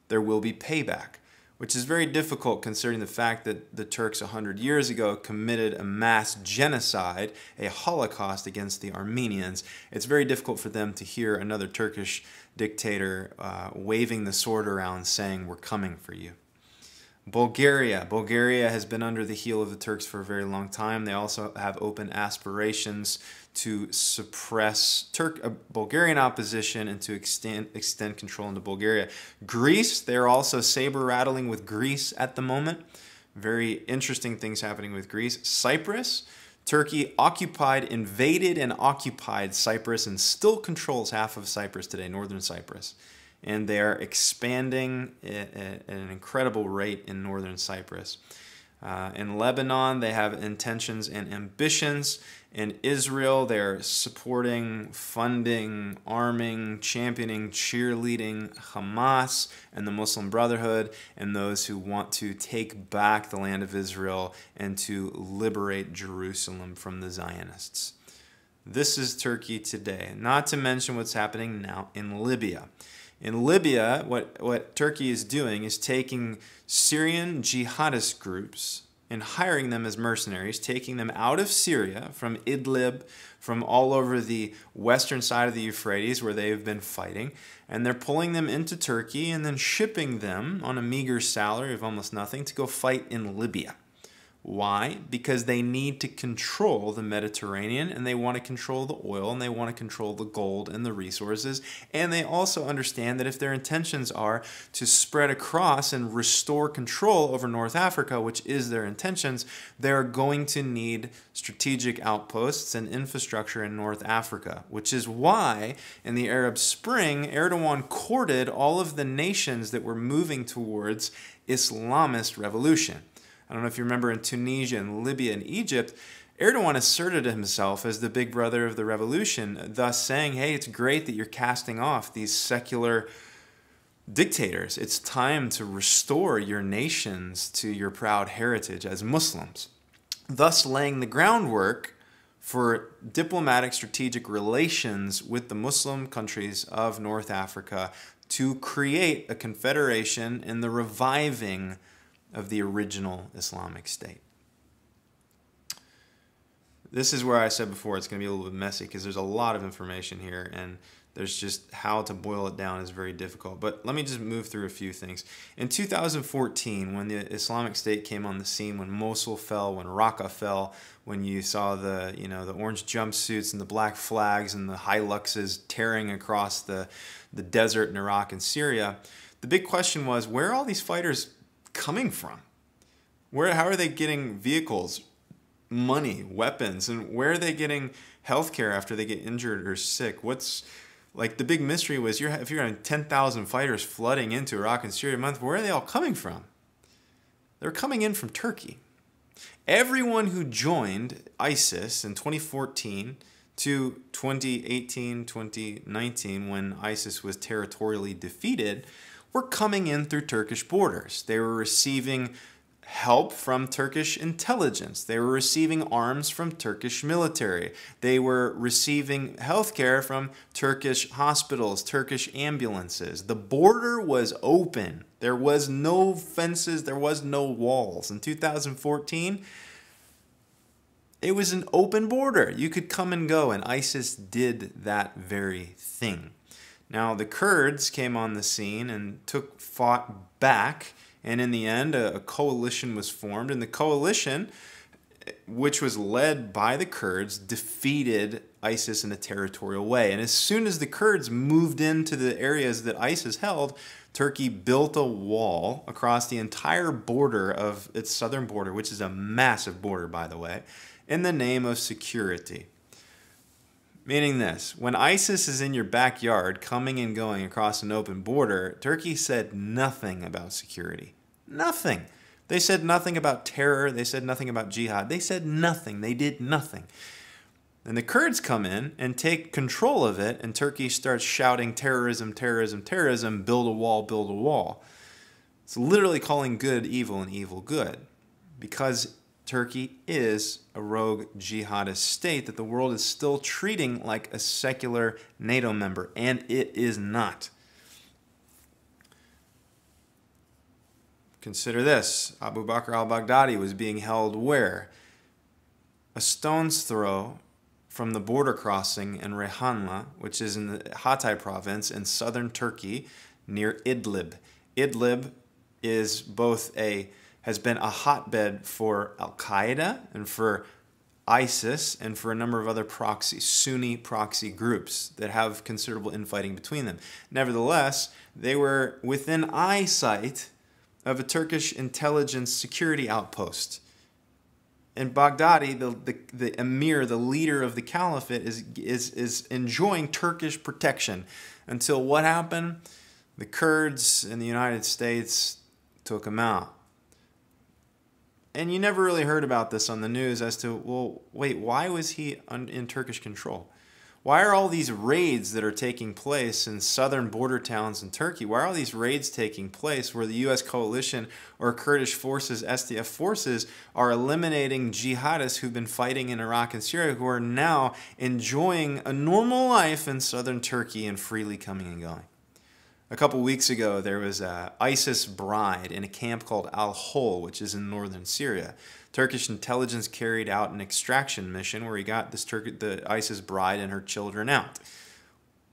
There will be payback, which is very difficult considering the fact that the Turks 100 years ago committed a mass genocide, a Holocaust against the Armenians. It's very difficult for them to hear another Turkish dictator waving the sword around saying, we're coming for you. Bulgaria. Bulgaria has been under the heel of the Turks for a very long time. They also have open aspirations to suppress Bulgarian opposition and to extend control into Bulgaria. Greece, they're also saber-rattling with Greece at the moment. Very interesting things happening with Greece. Cyprus, Turkey invaded and occupied Cyprus and still controls half of Cyprus today, northern Cyprus. And they are expanding at an incredible rate in northern Cyprus. In Lebanon, they have intentions and ambitions. In Israel, they're supporting, funding, arming, championing, cheerleading Hamas and the Muslim Brotherhood and those who want to take back the land of Israel and to liberate Jerusalem from the Zionists. This is Turkey today, not to mention what's happening now in Libya. In Libya, what Turkey is doing is taking Syrian jihadist groups and hiring them as mercenaries, taking them out of Syria, from Idlib, from all over the western side of the Euphrates where they've been fighting, and they're pulling them into Turkey and then shipping them on a meager salary of almost nothing to go fight in Libya. Why? Because they need to control the Mediterranean, and they want to control the oil, and they want to control the gold and the resources, and they also understand that if their intentions are to spread across and restore control over North Africa, which is their intentions, they're going to need strategic outposts and infrastructure in North Africa, which is why in the Arab Spring, Erdogan courted all of the nations that were moving towards Islamist revolution. I don't know if you remember in Tunisia and Libya and Egypt, Erdogan asserted himself as the big brother of the revolution, thus saying, hey, it's great that you're casting off these secular dictators. It's time to restore your nations to your proud heritage as Muslims. thus laying the groundwork for diplomatic strategic relations with the Muslim countries of North Africa to create a confederation in the reviving of the original Islamic State. This is where I said before it's going to be a little bit messy because there's a lot of information here, and there's just how to boil it down is very difficult. But let me just move through a few things. In 2014, when the Islamic State came on the scene, when Mosul fell, when Raqqa fell, when you saw the orange jumpsuits and the black flags and the Hiluxes tearing across the desert in Iraq and Syria, the big question was, where are all these fighters coming from? How are they getting vehicles, money, weapons, and where are they getting healthcare after they get injured or sick? What's like the big mystery was if you're having 10,000 fighters flooding into Iraq and Syria a month, where are they all coming from? They're coming in from Turkey. Everyone who joined ISIS in 2014 to 2018, 2019, when ISIS was territorially defeated, were coming in through Turkish borders. They were receiving help from Turkish intelligence. They were receiving arms from Turkish military. They were receiving healthcare from Turkish hospitals, Turkish ambulances. The border was open. There was no fences. There was no walls. In 2014, it was an open border. You could come and go, and ISIS did that very thing. Now, the Kurds came on the scene and fought back. And in the end, a coalition was formed. And the coalition, which was led by the Kurds, defeated ISIS in a territorial way. And as soon as the Kurds moved into the areas that ISIS held, Turkey built a wall across the entire border of its southern border, which is a massive border, by the way, in the name of security. Meaning this, when ISIS is in your backyard coming and going across an open border, Turkey said nothing about security. Nothing. They said nothing about terror. They said nothing about jihad. They said nothing. They did nothing. And the Kurds come in and take control of it, and Turkey starts shouting terrorism, terrorism, terrorism, build a wall, build a wall. It's literally calling good evil and evil good, because Turkey is a rogue jihadist state that the world is still treating like a secular NATO member, and it is not. Consider this. Abu Bakr al-Baghdadi was being held where? A stone's throw from the border crossing in Reyhanli, which is in the Hatay province in southern Turkey near Idlib. Idlib is has been a hotbed for Al-Qaeda and for ISIS and for a number of other Sunni proxy groups that have considerable infighting between them. Nevertheless, they were within eyesight of a Turkish intelligence security outpost. And Baghdadi, the emir, the leader of the caliphate, is enjoying Turkish protection until what happened? The Kurds in the United States took him out. And you never really heard about this on the news as to, well, wait, why was he in Turkish control? Why are all these raids that are taking place in southern border towns in Turkey, why are all these raids taking place where the U.S. coalition or Kurdish forces, SDF forces, are eliminating jihadists who've been fighting in Iraq and Syria, who are now enjoying a normal life in southern Turkey and freely coming and going? A couple weeks ago, there was an ISIS bride in a camp called Al-Hol, which is in northern Syria. Turkish intelligence carried out an extraction mission where he got the ISIS bride and her children out.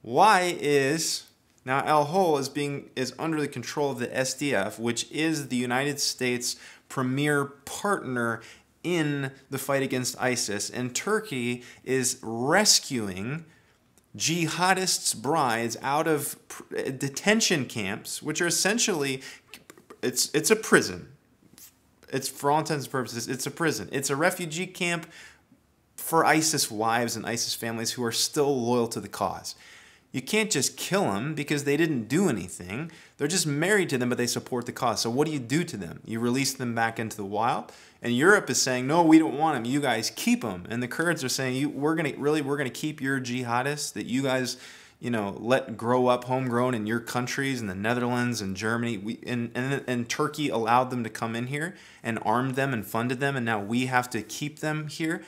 Why is now Al-Hol is under the control of the SDF, which is the United States' premier partner in the fight against ISIS, and Turkey is rescuing jihadists' brides out of detention camps, which are essentially, it's a prison. It's, for all intents and purposes, it's a prison. It's a refugee camp for ISIS wives and ISIS families who are still loyal to the cause. You can't just kill them because they didn't do anything. They're just married to them, but they support the cause. So what do you do to them? You release them back into the wild? And Europe is saying, no, we don't want them. You guys keep them. And the Kurds are saying, we're gonna keep your jihadists that you guys let grow up homegrown in your countries, in the Netherlands and Germany. And Turkey allowed them to come in here and armed them and funded them, and now we have to keep them here.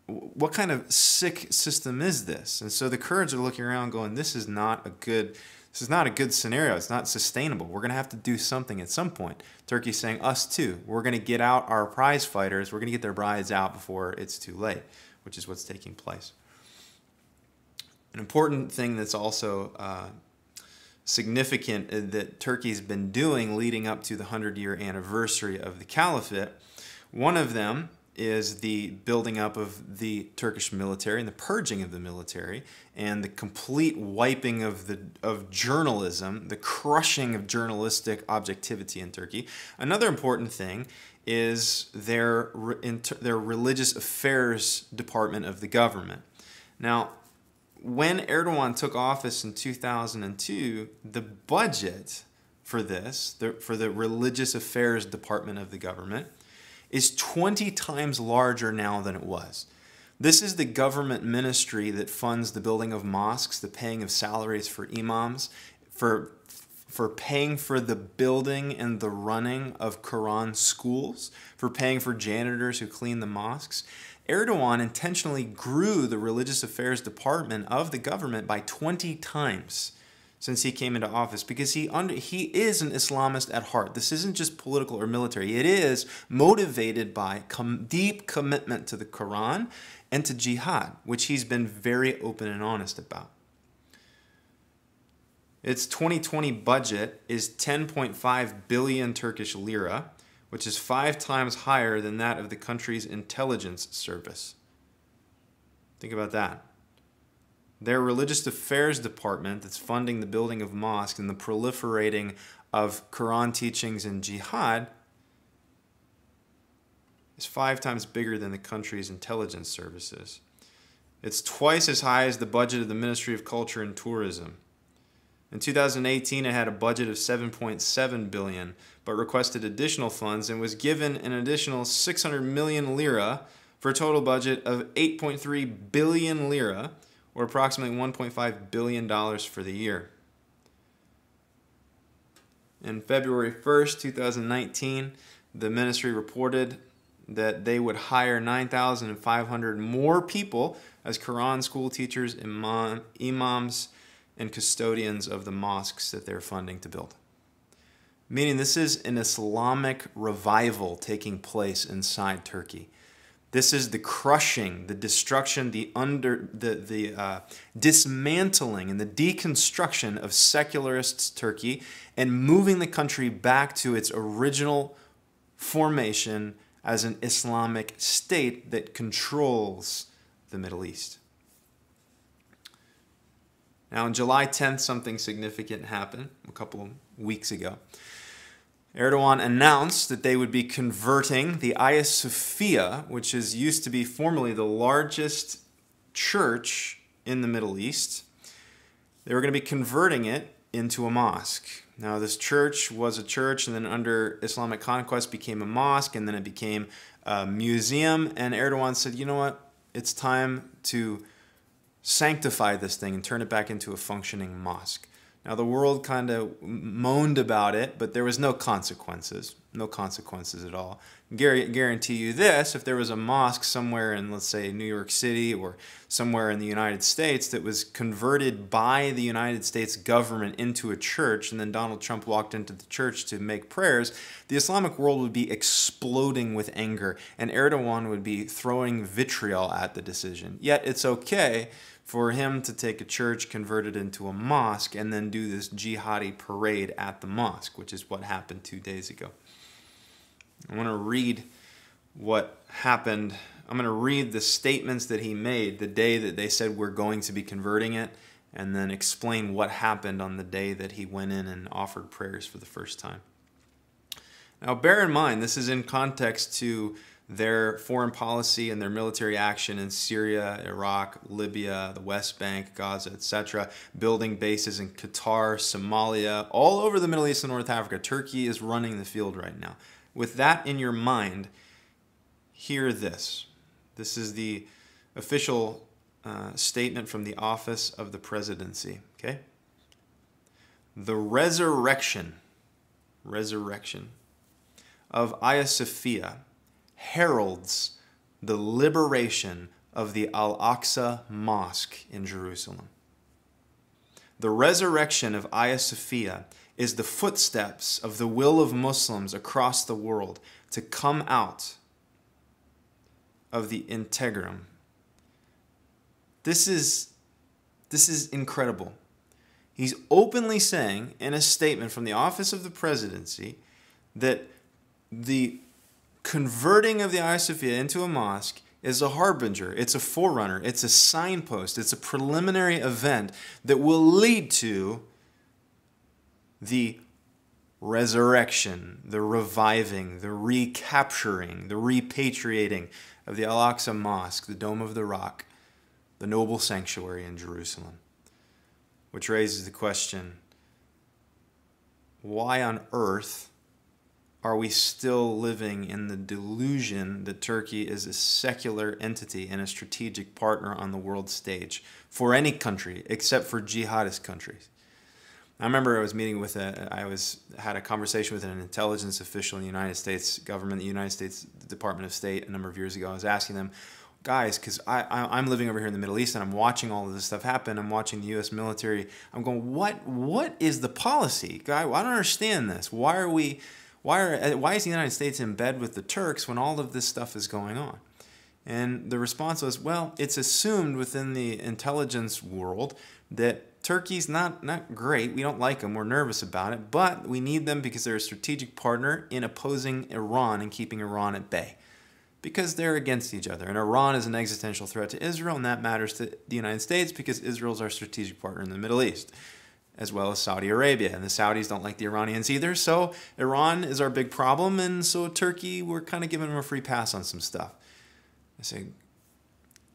What kind of sick system is this? And so the Kurds are looking around going, this is not a good scenario. It's not sustainable. We're going to have to do something at some point. Turkey's saying, us too. We're going to get out our prize fighters. We're going to get their brides out before it's too late, which is what's taking place. An important thing that's also significant that Turkey's been doing leading up to the 100-year anniversary of the caliphate, one of them is the building up of the Turkish military and the purging of the military and the complete wiping of journalism, the crushing of journalistic objectivity in Turkey. Another important thing is their religious affairs department of the government. Now, when Erdogan took office in 2002, the budget for this, for the religious affairs department of the government, is 20 times larger now than it was. This is the government ministry that funds the building of mosques, the paying of salaries for imams, for paying for the building and the running of Quran schools, for paying for janitors who clean the mosques. Erdogan intentionally grew the religious affairs department of the government by 20 times since he came into office, because he is an Islamist at heart. This isn't just political or military. It is motivated by deep commitment to the Quran and to jihad, which he's been very open and honest about. Its 2020 budget is 10.5 billion Turkish lira, which is 5 times higher than that of the country's intelligence service. Think about that. Their religious affairs department that's funding the building of mosques and the proliferating of Quran teachings and jihad is 5 times bigger than the country's intelligence services. It's twice as high as the budget of the Ministry of Culture and Tourism. In 2018, it had a budget of 7.7 billion, but requested additional funds and was given an additional 600 million lira for a total budget of 8.3 billion lira, or approximately $1.5 billion for the year. On February 1st, 2019, the ministry reported that they would hire 9,500 more people as Quran school teachers, imams, and custodians of the mosques that they're funding to build. Meaning this is an Islamic revival taking place inside Turkey. This is the crushing, the destruction, the dismantling and the deconstruction of secularist Turkey and moving the country back to its original formation as an Islamic state that controls the Middle East. Now, on July 10th, something significant happened a couple of weeks ago. Erdogan announced that they would be converting the Hagia Sophia, which used to be formerly the largest church in the Middle East. They were going to be converting it into a mosque. Now, this church was a church, and then under Islamic conquest became a mosque, and then it became a museum. And Erdogan said, you know what? It's time to sanctify this thing and turn it back into a functioning mosque. Now, the world kind of moaned about it, but there was no consequences. No consequences at all. Guarantee you this, if there was a mosque somewhere in, let's say, New York City or somewhere in the United States that was converted by the United States government into a church, and then Donald Trump walked into the church to make prayers, the Islamic world would be exploding with anger, and Erdogan would be throwing vitriol at the decision. Yet it's okay for him to take a church, convert it into a mosque, and then do this jihadi parade at the mosque, which is what happened 2 days ago. I want to read what happened. I'm going to read the statements that he made the day that they said we're going to be converting it, and then explain what happened on the day that he went in and offered prayers for the first time. Now, bear in mind, this is in context to their foreign policy and their military action in Syria, Iraq, Libya, the West Bank, Gaza, etc., building bases in Qatar, Somalia, all over the Middle East and North Africa. Turkey is running the field right now. With that in your mind, hear this. This is the official statement from the office of the presidency. Okay? The resurrection of Hagia Sophia heralds the liberation of the Al-Aqsa Mosque in Jerusalem. The resurrection of Hagia Sophia is the footsteps of the will of Muslims across the world to come out of the integrum. This is incredible. He's openly saying in a statement from the office of the presidency that the converting of the Hagia Sophia into a mosque is a harbinger, it's a forerunner, it's a signpost, it's a preliminary event that will lead to the resurrection, the reviving, the recapturing, the repatriating of the Al-Aqsa Mosque, the Dome of the Rock, the noble sanctuary in Jerusalem. Which raises the question, why on earth are we still living in the delusion that Turkey is a secular entity and a strategic partner on the world stage for any country except for jihadist countries? I remember I was meeting with had a conversation with an intelligence official in the United States government, the United States Department of State, a number of years ago. I was asking them, guys, because I'm living over here in the Middle East and I'm watching all of this stuff happen. I'm watching the U.S. military. I'm going, what is the policy? Guy, I don't understand this. Why is the United States in bed with the Turks when all of this stuff is going on? And the response was, well, it's assumed within the intelligence world that Turkey's not great. We don't like them. We're nervous about it. But we need them because they're a strategic partner in opposing Iran and keeping Iran at bay. Because they're against each other. And Iran is an existential threat to Israel, and that matters to the United States because Israel's our strategic partner in the Middle East, as well as Saudi Arabia. And the Saudis don't like the Iranians either, so Iran is our big problem, and so Turkey, we're kind of giving them a free pass on some stuff. I say,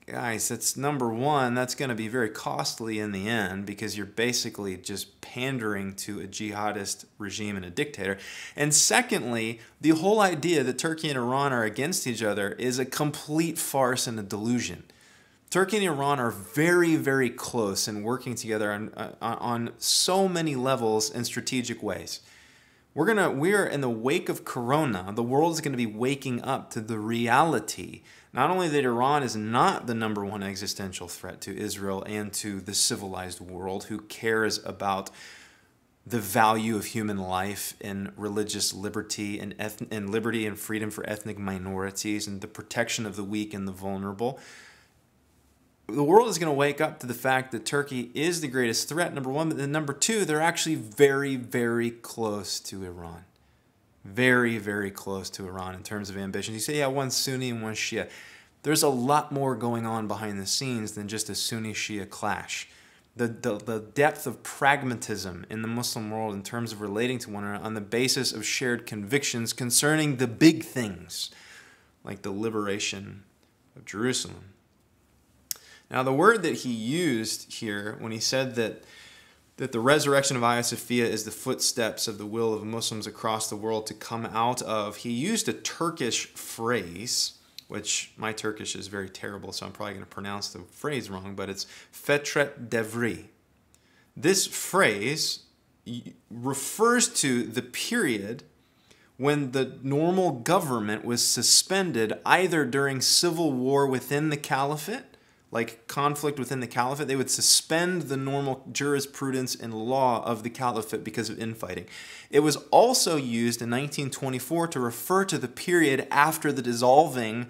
guys, that's number one, that's going to be very costly in the end because you're basically just pandering to a jihadist regime and a dictator. And secondly, the whole idea that Turkey and Iran are against each other is a complete farce and a delusion. Turkey and Iran are very, very close and working together on so many levels and strategic ways. We're in the wake of Corona, the world is going to be waking up to the reality, not only that Iran is not the #1 existential threat to Israel and to the civilized world who cares about the value of human life and religious liberty and liberty and freedom for ethnic minorities and the protection of the weak and the vulnerable. The world is going to wake up to the fact that Turkey is the greatest threat, #1, but then #2, they're actually very, very close to Iran. Very, very close to Iran in terms of ambition. You say, yeah, one's Sunni and one's Shia. There's a lot more going on behind the scenes than just a Sunni-Shia clash. The depth of pragmatism in the Muslim world in terms of relating to one another on the basis of shared convictions concerning the big things, like the liberation of Jerusalem. Now, the word that he used here when he said that the resurrection of Hagia Sophia is the footsteps of the will of Muslims across the world to come out of, he used a Turkish phrase, which my Turkish is very terrible, so I'm probably going to pronounce the phrase wrong, but it's fetret devri. This phrase refers to the period when the normal government was suspended either during civil war within the caliphate, like conflict within the caliphate, they would suspend the normal jurisprudence and law of the caliphate because of infighting. It was also used in 1924 to refer to the period after the dissolving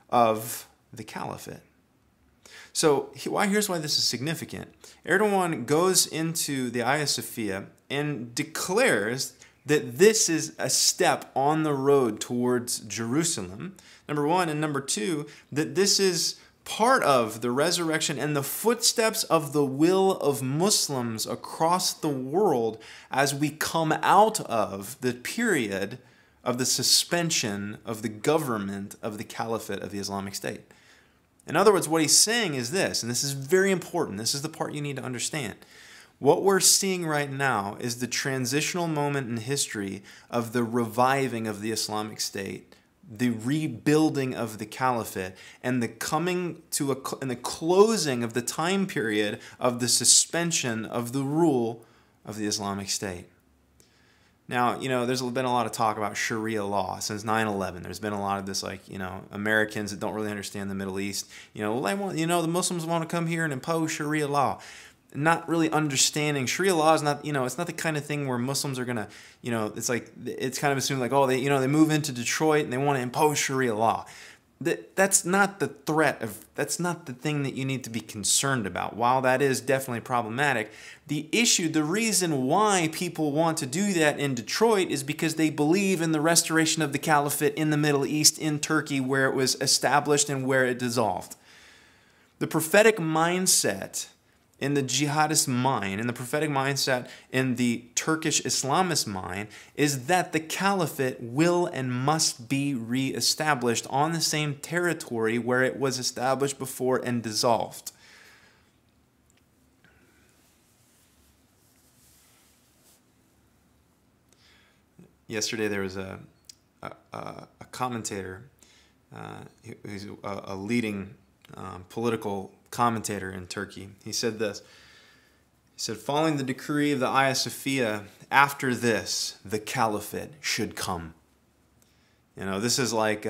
of the caliphate. So here's why this is significant. Erdogan goes into the Hagia Sophia and declares that this is a step on the road towards Jerusalem, #1, and #2, that this is part of the resurrection and the footsteps of the will of Muslims across the world as we come out of the period of the suspension of the government of the caliphate of the Islamic State. In other words, what he's saying is this, and this is very important, this is the part you need to understand. What we're seeing right now is the transitional moment in history of the reviving of the Islamic State the rebuilding of the caliphate and the coming to and the closing of the time period of the suspension of the rule of the Islamic State. Now, there's been a lot of talk about Sharia law since 9/11. There's been a lot of this, Americans that don't really understand the Middle East. The Muslims want to come here and impose Sharia law. Not really understanding Sharia law is not, it's not the kind of thing where Muslims are gonna, it's kind of assumed like, oh, they move into Detroit and they want to impose Sharia law. That's not the that's not the thing that you need to be concerned about. While that is definitely problematic, the reason why people want to do that in Detroit is because they believe in the restoration of the caliphate in the Middle East, in Turkey, where it was established and where it dissolved. The prophetic mindset in the jihadist mind, in the prophetic mindset in the Turkish Islamist mind, is that the caliphate will and must be reestablished on the same territory where it was established before and dissolved. Yesterday there was a commentator, who's a leading political commentator in Turkey. He said this. He said, following the decree of the Hagia Sophia, after this, the caliphate should come. This is like,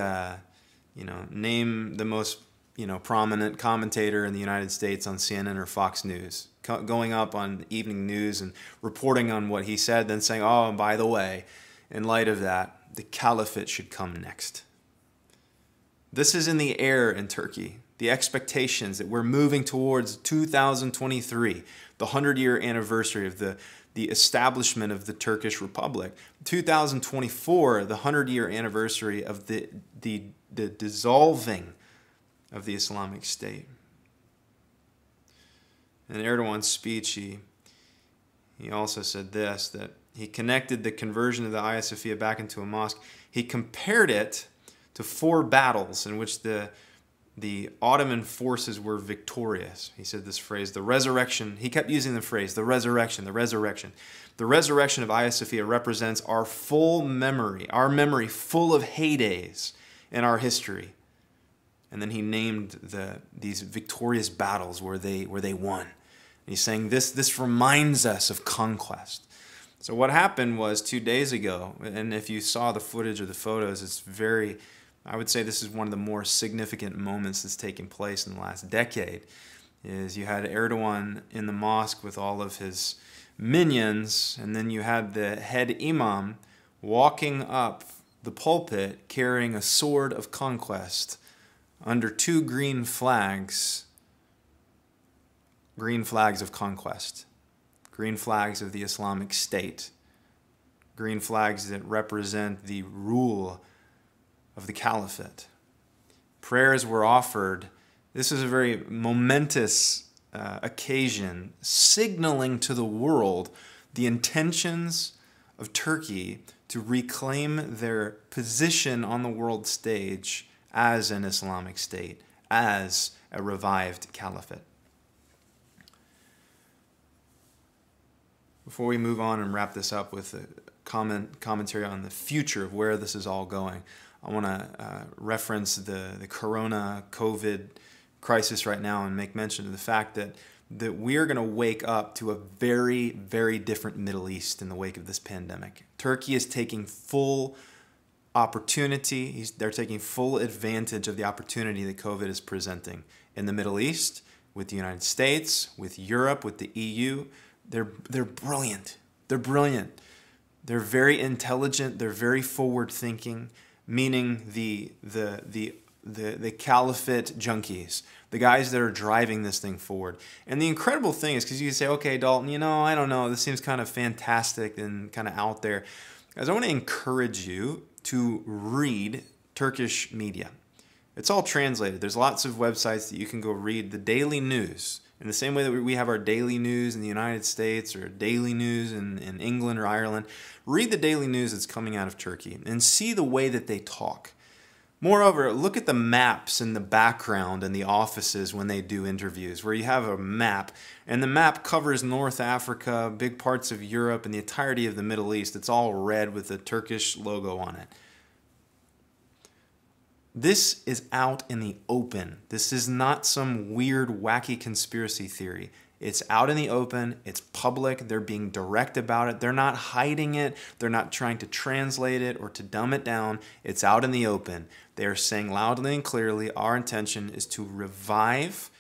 name the most, prominent commentator in the United States on CNN or Fox News, going up on evening news and reporting on what he said, then saying, oh, and by the way, in light of that, the caliphate should come next. This is in the air in Turkey. The expectations that we're moving towards 2023, the 100-year anniversary of the establishment of the Turkish Republic. 2024, the 100-year anniversary of the dissolving of the Islamic State. In Erdogan's speech, he also said this, that he connected the conversion of the Hagia Sophia back into a mosque. He compared it to 4 battles in which the Ottoman forces were victorious. He said this phrase, the resurrection. He kept using the phrase, the resurrection, the resurrection. The resurrection of Hagia Sophia represents our full memory, our memory full of heydays in our history. And then he named these victorious battles where they won. And he's saying this reminds us of conquest. So what happened was 2 days ago, and if you saw the footage or the photos, it's very, I would say this is one of the more significant moments that's taken place in the last decade, is you had Erdogan in the mosque with all of his minions, and then you had the head imam walking up the pulpit carrying a sword of conquest under 2 green flags of conquest, green flags of the Islamic State, green flags that represent the rule of the caliphate. Prayers were offered. This is a very momentous occasion, signaling to the world the intentions of Turkey to reclaim their position on the world stage as an Islamic state, as a revived caliphate. Before we move on and wrap this up with a commentary on the future of where this is all going, I want to reference the corona COVID crisis right now and make mention of the fact that we are going to wake up to a very, very different Middle East in the wake of this pandemic. Turkey is taking full opportunity. They're taking full advantage of the opportunity that COVID is presenting in the Middle East, with the United States, with Europe, with the EU. They're brilliant. They're brilliant. They're very intelligent. They're very forward-thinking, meaning the caliphate junkies, the guys that are driving this thing forward. And the incredible thing is, because you say, okay, Dalton, I don't know, this seems kind of fantastic and kind of out there. Guys, I want to encourage you to read Turkish media. It's all translated. There's lots of websites that you can go read the daily news. In the same way that we have our daily news in the United States or daily news in England or Ireland, read the daily news that's coming out of Turkey and see the way that they talk. Moreover, look at the maps in the background in the offices when they do interviews, where you have a map, and the map covers North Africa, big parts of Europe, and the entirety of the Middle East. It's all red with the Turkish logo on it. This is out in the open. This is not some weird, wacky conspiracy theory. It's out in the open. It's public. They're being direct about it. They're not hiding it. They're not trying to translate it or to dumb it down. It's out in the open. They are saying loudly and clearly, our intention is to revive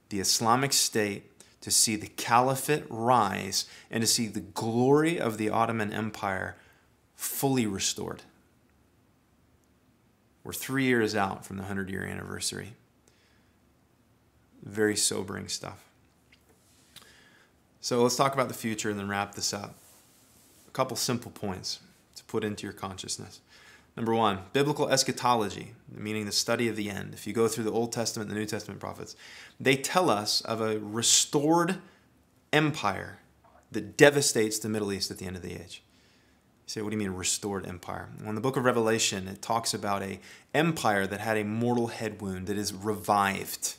the Islamic State, to see the caliphate rise, and to see the glory of the Ottoman Empire fully restored. We're 3 years out from the 100-year anniversary. Very sobering stuff. So let's talk about the future and then wrap this up. A couple simple points to put into your consciousness. Number one, biblical eschatology, meaning the study of the end. If you go through the Old Testament and the New Testament prophets, they tell us of a restored empire that devastates the Middle East at the end of the age. You say, what do you mean restored empire? Well, in the book of Revelation, it talks about an empire that had a mortal head wound that is revived.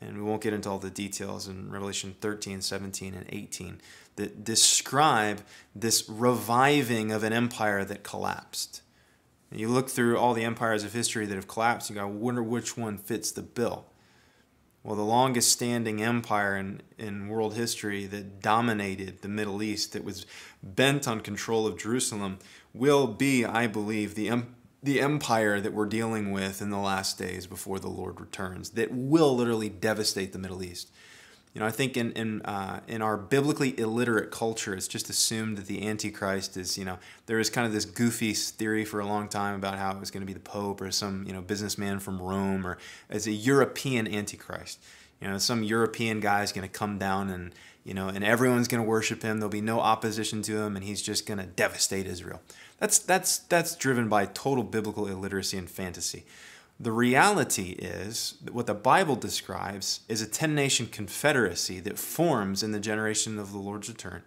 And we won't get into all the details in Revelation 13, 17, and 18 that describe this reviving of an empire that collapsed. And you look through all the empires of history that have collapsed, you go, I wonder which one fits the bill. Well, the longest standing empire in world history that dominated the Middle East, that was bent on control of Jerusalem, will be, I believe, the empire that we're dealing with in the last days before the Lord returns, that will literally devastate the Middle East. You know, I think in our biblically illiterate culture, it's just assumed that the Antichrist is, you know, there is kind of this goofy theory for a long time about how it was going to be the Pope or some, you know, businessman from Rome, or as a European Antichrist. You know, some European guy is going to come down and, you know, and everyone's going to worship him. There'll be no opposition to him, and he's just going to devastate Israel. That's driven by total biblical illiteracy and fantasy. The reality is that what the Bible describes is a 10-nation confederacy that forms in the generation of the Lord's return.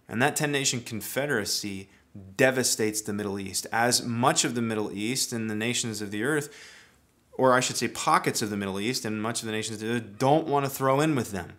And that 10-nation confederacy devastates the Middle East, as much of the Middle East and the nations of the earth, or I should say pockets of the Middle East and much of the nations of the earth, don't want to throw in with them.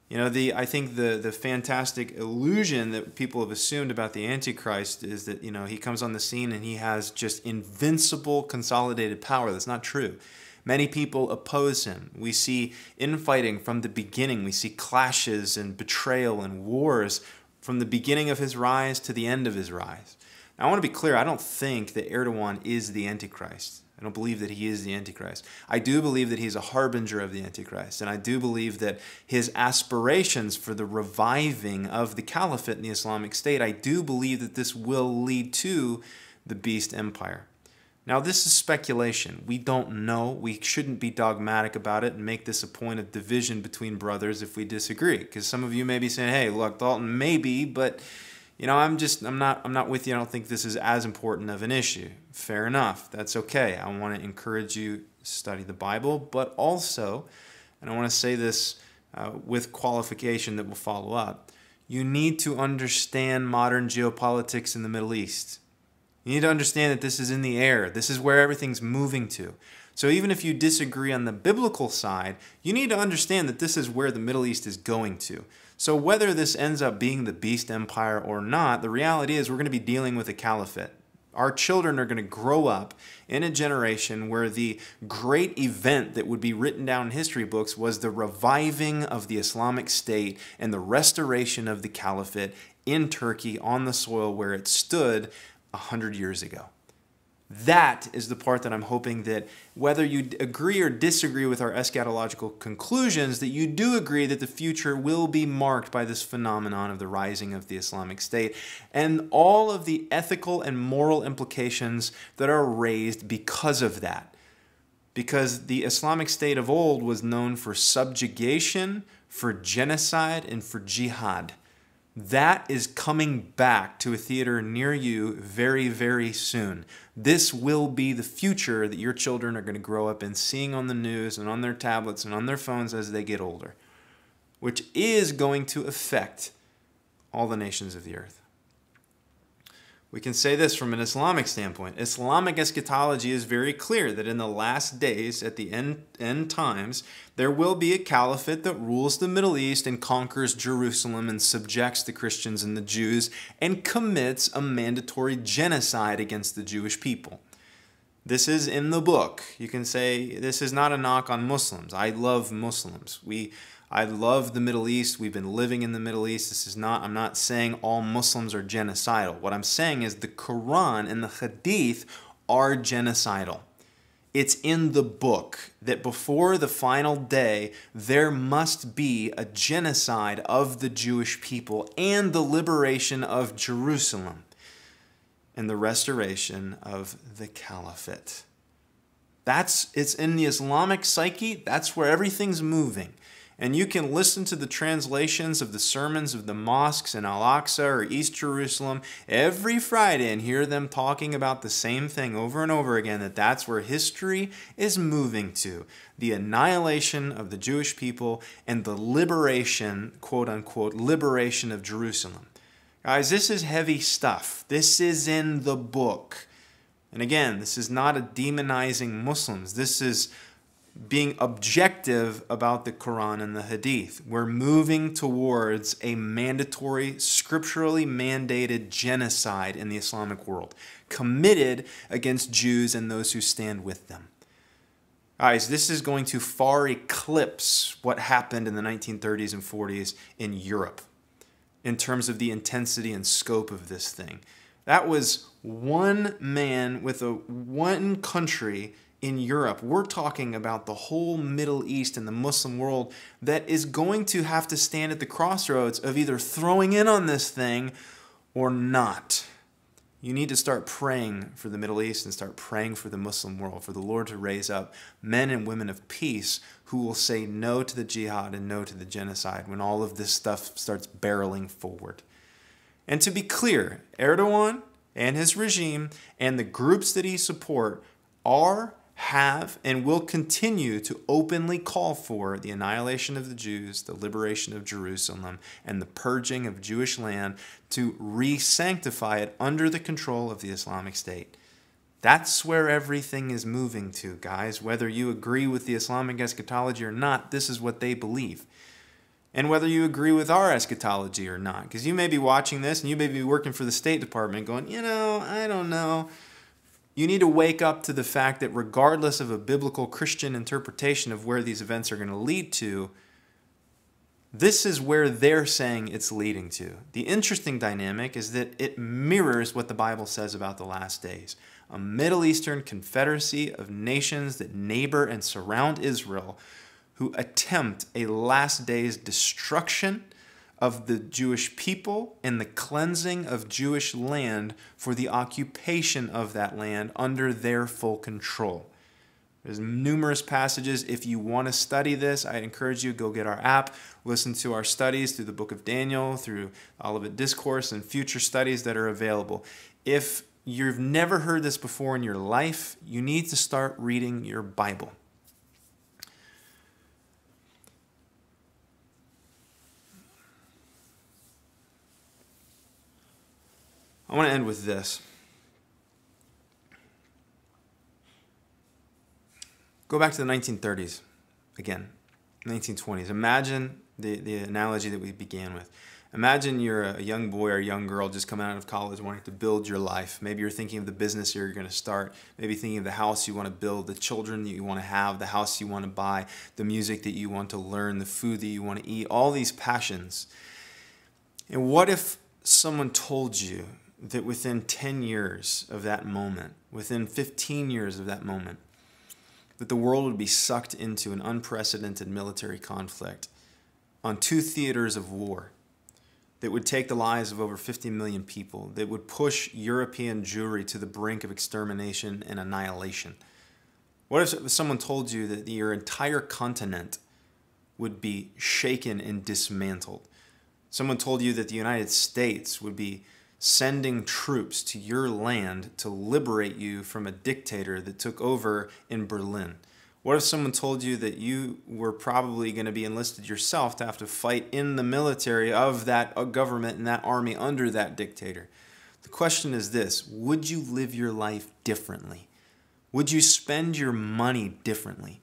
You know, I think the fantastic illusion that people have assumed about the Antichrist is that, you know, he comes on the scene and he has just invincible consolidated power. That's not true. Many people oppose him. We see infighting from the beginning. We see clashes and betrayal and wars from the beginning of his rise to the end of his rise. Now, I want to be clear. I don't think that Erdogan is the Antichrist. I don't believe that he is the Antichrist. I do believe that he's a harbinger of the Antichrist, and I do believe that his aspirations for the reviving of the caliphate in the Islamic State, I do believe that this will lead to the beast empire. Now, this is speculation. We don't know. We shouldn't be dogmatic about it and make this a point of division between brothers if we disagree, because some of you may be saying, hey, look, Dalton, maybe, but you know, I'm not with you. I don't think this is as important of an issue. Fair enough. That's okay. I want to encourage you to study the Bible, but also, and I want to say this with qualification that will follow up, you need to understand modern geopolitics in the Middle East. You need to understand that this is in the air. This is where everything's moving to. So even if you disagree on the biblical side, you need to understand that this is where the Middle East is going to. So whether this ends up being the beast empire or not, the reality is we're going to be dealing with a caliphate. Our children are going to grow up in a generation where the great event that would be written down in history books was the reviving of the Islamic State and the restoration of the caliphate in Turkey on the soil where it stood 100 years ago. That is the part that I'm hoping that whether you agree or disagree with our eschatological conclusions, that you do agree that the future will be marked by this phenomenon of the rising of the Islamic State and all of the ethical and moral implications that are raised because of that. Because the Islamic State of old was known for subjugation, for genocide, and for jihad. That is coming back to a theater near you very, very soon. This will be the future that your children are going to grow up in, seeing on the news and on their tablets and on their phones as they get older, which is going to affect all the nations of the earth. We can say this from an Islamic standpoint. Islamic eschatology is very clear that in the last days, at the end times, there will be a caliphate that rules the Middle East and conquers Jerusalem and subjects the Christians and the Jews and commits a mandatory genocide against the Jewish people. This is in the book. You can say this is not a knock on Muslims. I love Muslims. I love the Middle East. We've been living in the Middle East. I'm not saying all Muslims are genocidal. What I'm saying is the Quran and the Hadith are genocidal. It's in the book that before the final day, there must be a genocide of the Jewish people and the liberation of Jerusalem and the restoration of the caliphate. It's in the Islamic psyche. That's where everything's moving. And you can listen to the translations of the sermons of the mosques in Al-Aqsa or East Jerusalem every Friday and hear them talking about the same thing over and over again, that that's where history is moving to. The annihilation of the Jewish people and the liberation, quote unquote, liberation of Jerusalem. Guys, this is heavy stuff. This is in the book. And again, this is not a demonizing Muslims. This is being objective about the Quran and the Hadith. We're moving towards a mandatory, scripturally mandated genocide in the Islamic world, committed against Jews and those who stand with them. Guys, this is going to far eclipse what happened in the 1930s and 40s in Europe in terms of the intensity and scope of this thing. That was one man with one country in Europe. We're talking about the whole Middle East and the Muslim world that is going to have to stand at the crossroads of either throwing in on this thing or not. You need to start praying for the Middle East and start praying for the Muslim world, for the Lord to raise up men and women of peace who will say no to the jihad and no to the genocide when all of this stuff starts barreling forward. And to be clear, Erdogan and his regime and the groups that he supports have, and will continue to openly call for the annihilation of the Jews, the liberation of Jerusalem, and the purging of Jewish land to re-sanctify it under the control of the Islamic State. That's where everything is moving to, guys. Whether you agree with the Islamic eschatology or not, this is what they believe. And whether you agree with our eschatology or not, because you may be watching this and you may be working for the State Department going, I don't know. You need to wake up to the fact that regardless of a biblical Christian interpretation of where these events are going to lead to, this is where they're saying it's leading to. The interesting dynamic is that it mirrors what the Bible says about the last days. A Middle Eastern confederacy of nations that neighbor and surround Israel who attempt a last days destruction of the Jewish people and the cleansing of Jewish land for the occupation of that land under their full control. There's numerous passages. If you want to study this, I encourage you to go get our app, listen to our studies through the book of Daniel, through Olivet Discourse, and future studies that are available. If you've never heard this before in your life, you need to start reading your Bible. I want to end with this. Go back to the 1930s again, 1920s. Imagine the analogy that we began with. Imagine you're a young boy or a young girl just coming out of college wanting to build your life. Maybe you're thinking of the business you're going to start. Maybe thinking of the house you want to build, the children that you want to have, the house you want to buy, the music that you want to learn, the food that you want to eat, all these passions. And what if someone told you that within 10 years of that moment, within 15 years of that moment, that the world would be sucked into an unprecedented military conflict on two theaters of war that would take the lives of over 50 million people, that would push European Jewry to the brink of extermination and annihilation? What if someone told you that your entire continent would be shaken and dismantled? Someone told you that the United States would be sending troops to your land to liberate you from a dictator that took over in Berlin? What if someone told you that you were probably going to be enlisted yourself to have to fight in the military of that government and that army under that dictator? The question is this: would you live your life differently? Would you spend your money differently?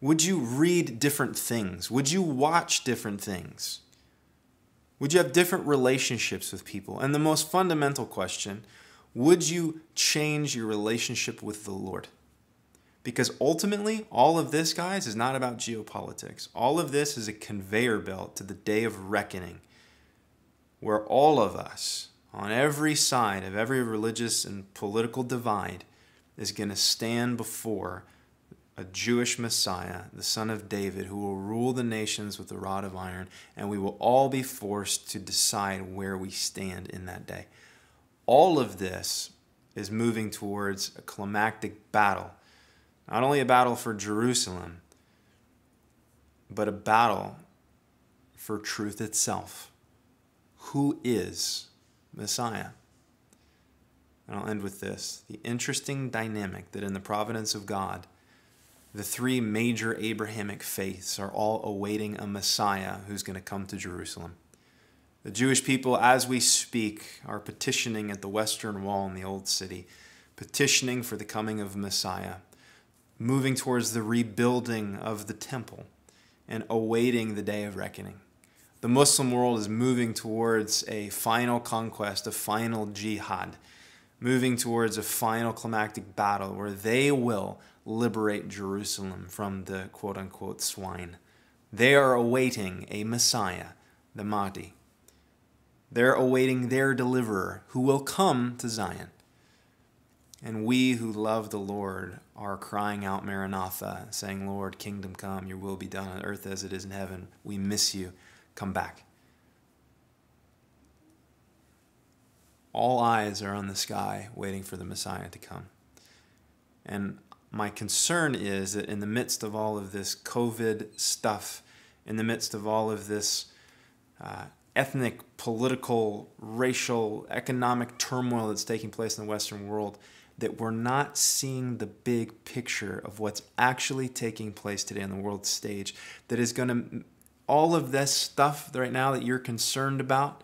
Would you read different things? Would you watch different things? Would you have different relationships with people? And the most fundamental question, Would you change your relationship with the Lord? Because ultimately, all of this, guys, is not about geopolitics. All of this is a conveyor belt to the day of reckoning, where all of us, on every side of every religious and political divide, is going to stand before a Jewish Messiah, the son of David, who will rule the nations with a rod of iron, and we will all be forced to decide where we stand in that day. All of this is moving towards a climactic battle. Not only a battle for Jerusalem, but a battle for truth itself. Who is Messiah? And I'll end with this. The interesting dynamic that in the providence of God, the three major Abrahamic faiths are all awaiting a Messiah who's going to come to Jerusalem. The Jewish people, as we speak, are petitioning at the Western Wall in the Old City, petitioning for the coming of Messiah, moving towards the rebuilding of the temple, and awaiting the day of reckoning. The Muslim world is moving towards a final conquest, a final jihad, moving towards a final climactic battle where they will liberate Jerusalem from the quote-unquote swine. They are awaiting a Messiah, the Mahdi. They're awaiting their deliverer who will come to Zion. And we who love the Lord are crying out Maranatha, saying, Lord, kingdom come, your will be done on earth as it is in heaven. We miss you. Come back. All eyes are on the sky waiting for the Messiah to come. And my concern is that in the midst of all of this COVID stuff, in the midst of all of this ethnic, political, racial, economic turmoil that's taking place in the Western world, that we're not seeing the big picture of what's actually taking place today on the world stage, that is going to, all of this stuff right now that you're concerned about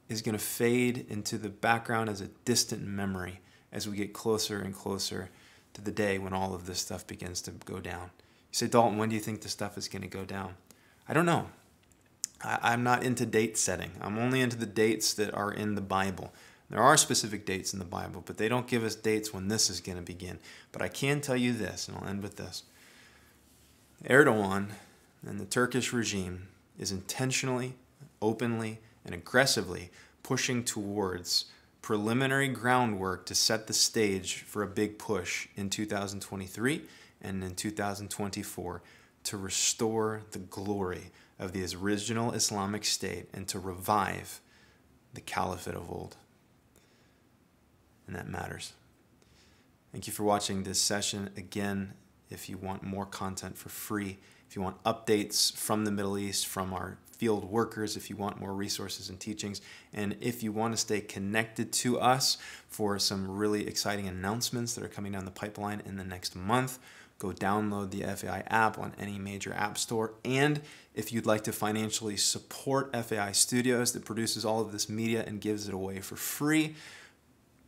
is going to fade into the background as a distant memory as we get closer and closer to the day when all of this stuff begins to go down. You say, Dalton, when do you think this stuff is going to go down? I don't know. I'm not into date setting. I'm only into the dates that are in the Bible. There are specific dates in the Bible, but they don't give us dates when this is going to begin. But I can tell you this, and I'll end with this. Erdogan and the Turkish regime is intentionally, openly, and aggressively pushing towards preliminary groundwork to set the stage for a big push in 2023 and in 2024 to restore the glory of the original Islamic State and to revive the caliphate of old. And that matters. Thank you for watching this session. Again, if you want more content for free, if you want updates from the Middle East, from our field workers, if you want more resources and teachings, and if you want to stay connected to us for some really exciting announcements that are coming down the pipeline in the next month, go download the FAI app on any major app store. And if you'd like to financially support FAI Studios that produces all of this media and gives it away for free,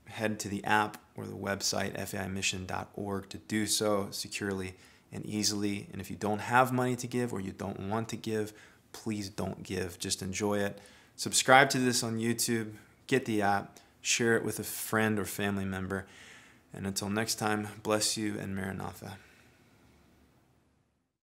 head to the app or the website faimission.org to do so securely and easily. And if you don't have money to give or you don't want to give, please don't give. Just enjoy it. Subscribe to this on YouTube. Get the app. Share it with a friend or family member. And until next time, bless you and Maranatha.